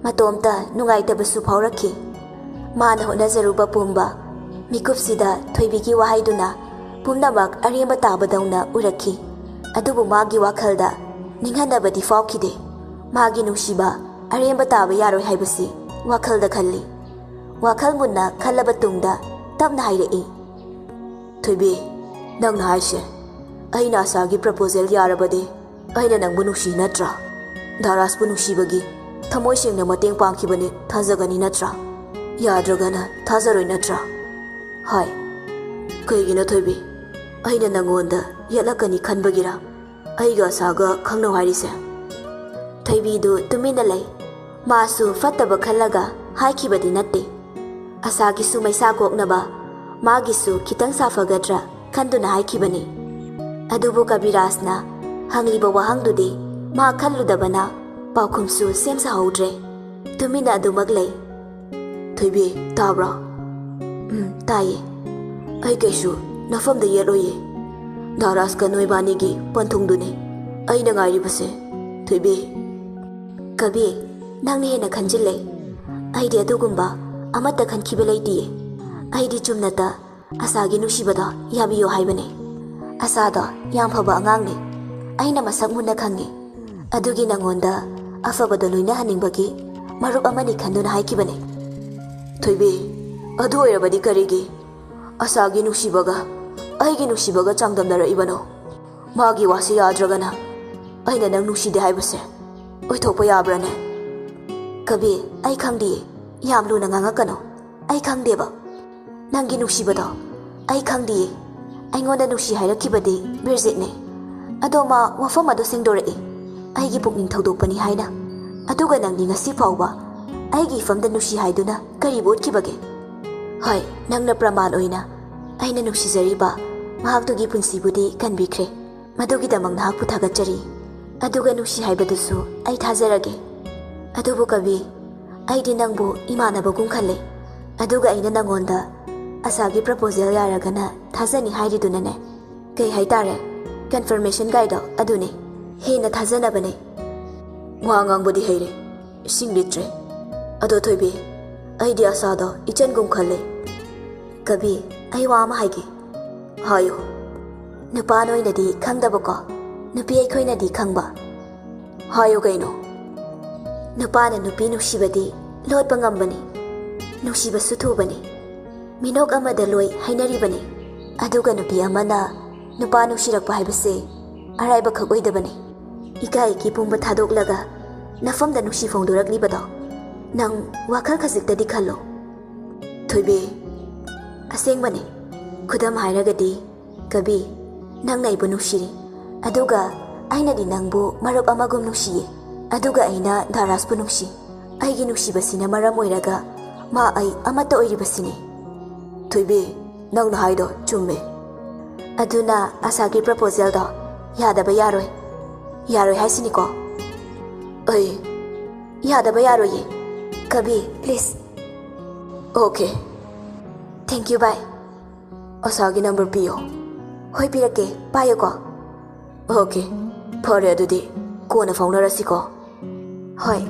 ꯃꯇꯣꯝꯇ ꯅꯨꯡꯉꯥꯏꯇꯕꯁꯨ ꯐꯥꯎꯔꯛꯈꯤ꯫ ꯃꯥꯅ ꯍꯣꯠꯅꯖꯔꯨꯕ ꯄꯨꯝꯕ ꯃꯤꯀꯨꯞꯁꯤꯗ ꯊꯣꯏꯕꯤꯒꯤ ꯋꯥꯍꯩꯗꯨꯅ ꯄꯨꯝꯅꯃꯛ ꯑꯔꯦꯝꯕ ꯇꯥꯕꯗꯧꯅ ꯎꯔꯛꯈꯤ꯫ ꯑꯗꯨꯕꯨ ꯃꯥꯒꯤ ꯋꯥꯈꯜꯗ ꯅꯤꯡꯍꯟꯅꯕꯗꯤ ꯐꯥꯎꯈꯤꯗꯦ꯫ ꯃꯥꯒꯤ ꯅꯨꯡꯁꯤꯕ ꯑꯔꯦꯝꯕ ꯇꯥꯕ ꯌꯥꯔꯣꯏ ꯍꯥꯏꯕꯁꯤ ꯋꯥꯈꯜꯗ ꯈꯜꯂꯤ꯫ ꯋꯥꯈꯜ ꯃꯨꯟꯅ ꯈꯜꯂꯕ ꯇꯨꯡꯗ ꯇꯞꯅ ꯍꯥꯏꯔꯛꯏ꯫ ꯊꯣꯏꯕꯤ, ꯅꯪꯅ ꯍꯥꯏꯁꯦ ꯑꯩꯅ ꯑꯁꯥꯒꯤ ꯄ꯭ꯔꯄꯣꯖꯦꯜ ꯌꯥꯔꯕꯗꯤ ꯑꯩꯅ ꯅꯪꯕꯨ ꯅꯨꯡꯁꯤ ꯅꯠꯇ꯭ꯔꯥ? ꯗꯥꯔꯥꯁꯄꯨ ꯅꯨꯡꯁꯤꯕꯒꯤ ꯊꯃꯣꯏ ꯁꯦꯡꯅ ꯃꯇꯦꯡ ꯄꯥꯡꯈꯤꯕꯅꯤ ꯊꯥꯖꯒꯅꯤ ꯅꯠꯇ꯭ꯔꯥ? ꯌꯥꯗ꯭ꯔꯒꯅ ꯊꯥꯖꯔꯣꯏ ꯅꯠꯇ꯭ꯔꯥ? ꯍꯥꯏ꯫ ꯀꯩꯒꯤꯅꯣ ꯊꯣꯏꯕꯤ? ꯑꯩꯅ ꯅꯪꯉꯣꯟꯗ ꯌꯦꯠꯂꯛꯀꯅꯤ ꯈꯟꯕꯒꯤꯔꯥ ꯑꯩꯒ ꯑꯁꯥꯒ ꯈꯪꯅꯧ ꯍꯥꯏꯔꯤꯁꯦ? ꯊꯣꯏꯕꯤꯗꯨ ꯇꯨꯃꯤꯟꯅ ꯂꯩ꯫ ꯃꯥꯁꯨ ꯐꯠꯇꯕ ꯈꯜꯂꯒ ꯍꯥꯏꯈꯤꯕꯗꯤ ꯅꯠꯇꯦ꯫ ꯑꯁꯥꯒꯤꯁꯨ ꯃꯩꯁꯥ ꯀꯣꯛꯅꯕ, ꯃꯥꯒꯤꯁꯨ ꯈꯤꯇꯪ ꯁꯥꯐꯒꯗ꯭ꯔꯥ ꯈꯟꯗꯨꯅ ꯍꯥꯏꯈꯤꯕꯅꯤ꯫ ꯑꯗꯨꯕꯨ ꯀꯕꯤꯔꯥꯖꯅ ꯍꯪꯂꯤꯕ ꯋꯥꯍꯪꯗꯨꯗꯤ ꯃꯥ ꯈꯜꯂꯨꯗꯕꯅ ꯄꯥꯎꯈꯨꯝꯁꯨ ꯁꯦꯝ ꯁꯥꯍꯧꯗ꯭ꯔꯦ꯫ ꯇꯨꯃꯤꯟꯅ ꯑꯗꯨꯃꯛ ꯂꯩ꯫ ꯊꯣꯏꯕꯤ, ꯇꯥꯕ꯭ꯔꯥ? ꯇꯥꯏꯌꯦ꯫ ꯑꯩ ꯀꯩꯁꯨ ꯅꯐꯝꯗ ꯌꯦꯠꯂꯣꯏꯌꯦ꯫ ꯗꯥꯔꯥꯁꯀ ꯅꯣꯏꯕꯥꯅꯤꯒꯤ ꯄꯟꯊꯨꯡꯗꯨꯅꯤ ꯑꯩꯅ ꯉꯥꯏꯔꯤꯕꯁꯦ꯫ ꯊꯣꯏꯕꯤ꯫ ꯀꯕꯤ, ꯅꯪꯅ ꯍꯦꯟꯅ ꯈꯟꯖꯤꯜꯂꯦ꯫ ꯑꯩꯗꯤ ꯑꯗꯨꯒꯨꯝꯕ ꯑꯃꯠꯇ ꯈꯟꯈꯤꯕ ꯂꯩꯇꯤꯌꯦ꯫ ꯑꯩꯗꯤ ꯆꯨꯝꯅꯇ ꯑꯁꯥꯒꯤ ꯅꯨꯡꯁꯤꯕꯗꯣ ꯌꯥꯕꯤꯌꯣ ꯍꯥꯏꯕꯅꯦ꯫ ꯑꯁꯥꯗꯣ ꯌꯥꯝ ꯐꯕ ꯑꯉꯥꯡꯅꯦ꯫ ꯑꯩꯅ ꯃꯁꯛ ꯃꯨꯟꯅ ꯈꯪꯉꯤ꯫ ꯑꯗꯨꯒꯤ ꯅꯉꯣꯟꯗ ꯑꯐꯕꯗꯣ ꯂꯣꯏꯅꯍꯟꯅꯤꯡꯕꯒꯤ ꯃꯔꯨꯞ ꯑꯃꯅꯤ ꯈꯟꯗꯨꯅ ꯍꯥꯏꯈꯤꯕꯅꯦ꯫ ꯊꯣꯏꯕꯤ, ꯑꯗꯨ ꯑꯣꯏꯔꯕꯗꯤ ꯀꯔꯤꯒꯤ ꯑꯁꯥꯒꯤ ꯅꯨꯡꯁꯤꯕꯒ ꯑꯩꯒꯤ ꯅꯨꯡꯁꯤꯕꯒ ꯆꯥꯡꯗꯝꯅꯔꯛꯏꯕꯅꯣ? ꯃꯥꯒꯤ ꯋꯥꯁꯤ ꯌꯥꯗ꯭ꯔꯒꯅ ꯑꯩꯅ ꯅꯪ ꯅꯨꯡꯁꯤꯗꯦ ꯍꯥꯏꯕꯁꯦ ꯑꯣꯏꯊꯣꯛꯄ ꯌꯥꯕ꯭ꯔꯥꯅꯦ? ꯀꯕꯤ, ꯑꯩ ꯈꯪꯗꯤꯌꯦ꯫ ꯌꯥꯝ ꯂꯨꯅ ꯉꯥꯡꯉꯛꯀꯅꯣ꯫ ꯑꯩ ꯈꯪꯗꯦꯕ ꯅꯪꯒꯤ ꯅꯨꯡꯁꯤꯕꯗꯣ꯫ ꯑꯩ ꯈꯪꯗꯤꯌꯦ꯫ ꯑꯩꯉꯣꯟꯗ ꯅꯨꯡꯁꯤ ꯍꯥꯏꯔꯛꯈꯤꯕꯗꯤ ꯕꯤꯔꯖꯤꯠꯅꯦ꯫ ꯑꯗꯣ ꯃꯥ ꯋꯥꯐꯝ ꯑꯗꯨ ꯁꯦꯡꯗꯣꯔꯛꯏ ꯑꯩꯒꯤ ꯄꯨꯛꯅꯤꯡ ꯊꯧꯗꯣꯛꯄꯅꯤ ꯍꯥꯏꯅ꯫ ꯑꯗꯨꯒ ꯅꯪꯗꯤ ꯉꯁꯤ ꯐꯥꯎꯕ ꯑꯩꯒꯤ ꯏꯐꯝꯗ ꯅꯨꯡꯁꯤ ꯍꯥꯏꯗꯨꯅ ꯀꯔꯤꯕꯨ ꯎꯠꯈꯤꯕꯒꯦ? ꯍꯣꯏ, ꯅꯪꯅ ꯄ꯭ꯔꯃꯥꯟ ꯑꯣꯏꯅ ꯑꯩꯅ ꯅꯨꯡꯁꯤꯖꯔꯤꯕ ꯃꯍꯥꯛꯇꯨꯒꯤ ꯄꯨꯟꯁꯤꯕꯨꯗꯤ ꯀꯟꯕꯤꯈ꯭ꯔꯦ꯫ ꯃꯗꯨꯒꯤꯗꯃꯛ ꯅꯍꯥꯛꯄꯨ ꯊꯥꯒꯠꯆꯔꯤ꯫ ꯑꯗꯨꯒ ꯅꯨꯡꯁꯤ ꯍꯥꯏꯕꯗꯨꯁꯨ ꯑꯩ ꯊꯥꯖꯔꯒꯦ꯫ ꯑꯗꯨꯕꯨ ꯀꯕꯤ, ꯑꯩꯗꯤ ꯅꯪꯕꯨ ꯏꯃꯥꯟꯅꯕꯒꯨꯝ ꯈꯜꯂꯦ꯫ ꯑꯗꯨꯒ ꯑꯩꯅ ꯅꯪꯉꯣꯟꯗ ꯑꯁꯥꯒꯤ ꯄ꯭ꯔꯄꯣꯖꯦꯜ ꯌꯥꯔꯒꯅ ꯊꯥꯖꯅꯤ ꯍꯥꯏꯔꯤꯗꯨꯅꯅꯦ ꯀꯩ ꯍꯥꯏꯇꯥꯔꯦ, ꯀꯟꯐꯔꯃꯦꯁꯟ ꯒꯥꯏꯗꯣ ꯑꯗꯨꯅꯦ꯫ ꯍꯦꯟꯅ ꯊꯥꯖꯅꯕꯅꯦ꯫ ꯋꯥ ꯉꯥꯡꯕꯗꯤ ꯍꯩꯔꯦ, ꯏꯁꯤꯡ ꯂꯤꯠꯇ꯭ꯔꯦ꯫ ꯑꯗꯣ ꯊꯣꯏꯕꯤ, ꯑꯩꯗꯤ ꯑꯁꯥꯗꯣ ꯏꯆꯟꯒꯨꯝ ꯈꯜꯂꯦ꯫ ꯀꯕꯤ, ꯑꯩ ꯋꯥ ꯑꯃ ꯍꯥꯏꯒꯦ꯫ ꯍꯥꯏꯌꯣ꯫ ꯅꯨꯄꯥ ꯅꯣꯏꯅꯗꯤ ꯈꯪꯗꯕꯀꯣ, ꯅꯨꯄꯤ ꯑꯩꯈꯣꯏꯅꯗꯤ ꯈꯪꯕ꯫ ꯍꯥꯏꯌꯣ ꯀꯩꯅꯣ? ꯅꯨꯄꯥꯅ ꯅꯨꯄꯤ ꯅꯨꯡꯁꯤꯕꯗꯤ ꯂꯣꯠꯄ ꯉꯝꯕꯅꯤ, ꯅꯨꯡꯁꯤꯕꯁꯨ ꯊꯨꯕꯅꯤ꯫ ꯃꯤꯅꯣꯛ ꯑꯃꯗ ꯂꯣꯏ ꯍꯥꯏꯅꯔꯤꯕꯅꯤ꯫ ꯑꯗꯨꯒ ꯅꯨꯄꯤ ꯑꯃꯅ ꯅꯨꯄꯥ ꯅꯨꯡꯁꯤꯔꯛꯄ ꯍꯥꯏꯕꯁꯦ ꯑꯔꯥꯏꯕꯈꯛ ꯑꯣꯏꯗꯕꯅꯤ꯫ ꯏꯀꯥꯏ ꯏꯀꯤ ꯄꯨꯝꯕ ꯊꯥꯗꯣꯛꯂꯒ ꯅꯐꯝꯗ ꯅꯨꯡꯁꯤ ꯐꯣꯡꯗꯣꯔꯛꯂꯤꯕꯗꯣ ꯅꯪ ꯋꯥꯈꯜ ꯈꯖꯤꯛꯇꯗꯤ ꯈꯜꯂꯣ꯫ ꯊꯣꯏꯕꯤ ꯑꯁꯦꯡꯕꯅꯤ ꯈꯨꯗꯝ ꯍꯥꯏꯔꯒꯗꯤ ꯀꯕꯤ ꯅꯪꯅ ꯑꯩꯕꯨ ꯅꯨꯡꯁꯤꯔꯤ ꯑꯗꯨꯒ ꯑꯩꯅꯗꯤ ꯅꯪꯕꯨ ꯃꯔꯨꯞ ꯑꯃꯒꯨꯝ ꯅꯨꯡꯁꯤꯌꯦ ꯑꯗꯨꯒ ꯑꯩꯅ ꯙꯥꯔꯥꯁꯄꯨ ꯅꯨꯡꯁꯤ ꯑꯩꯒꯤ ꯅꯨꯡꯁꯤꯕꯁꯤꯅ ꯃꯔꯝ ꯑꯣꯏꯔꯒ ꯃꯥ ꯑꯩ ꯑꯃꯠꯇ ꯑꯣꯏꯔꯤꯕꯁꯤꯅꯤ ꯊꯣꯏꯕꯤ ꯅꯪꯅ ꯍꯥꯏꯗꯣ ꯆꯨꯝꯃꯦ ꯑꯗꯨꯅ ꯑꯁꯥꯒꯤ ꯄ꯭ꯔꯄꯣꯖꯦꯜꯗꯣ ꯌꯥꯗꯕ ꯌꯥꯔꯣꯏ ꯍꯥꯏꯁꯤꯅꯤꯀꯣ ꯑꯩ ꯌꯥꯗꯕ ꯌꯥꯔꯣꯏꯌꯦ ꯀꯕꯤ ꯄ꯭ꯂꯤꯖ ꯑꯣꯀꯦ ꯊꯦꯡꯛ ꯌꯨ ꯕꯥꯏ ꯑꯁꯥꯒꯤ ꯅꯝꯕꯔ ꯄꯤꯌꯣ ꯍꯣꯏ ꯄꯤꯔꯛꯀꯦ ꯄꯥꯏꯌꯨꯀꯣ ꯑꯣꯀꯦ ꯐꯔꯦ ꯑꯗꯨꯗꯤ ꯀꯣꯟꯅ ꯐꯥꯎꯅꯔꯁꯤꯀꯣ ꯍꯣꯏ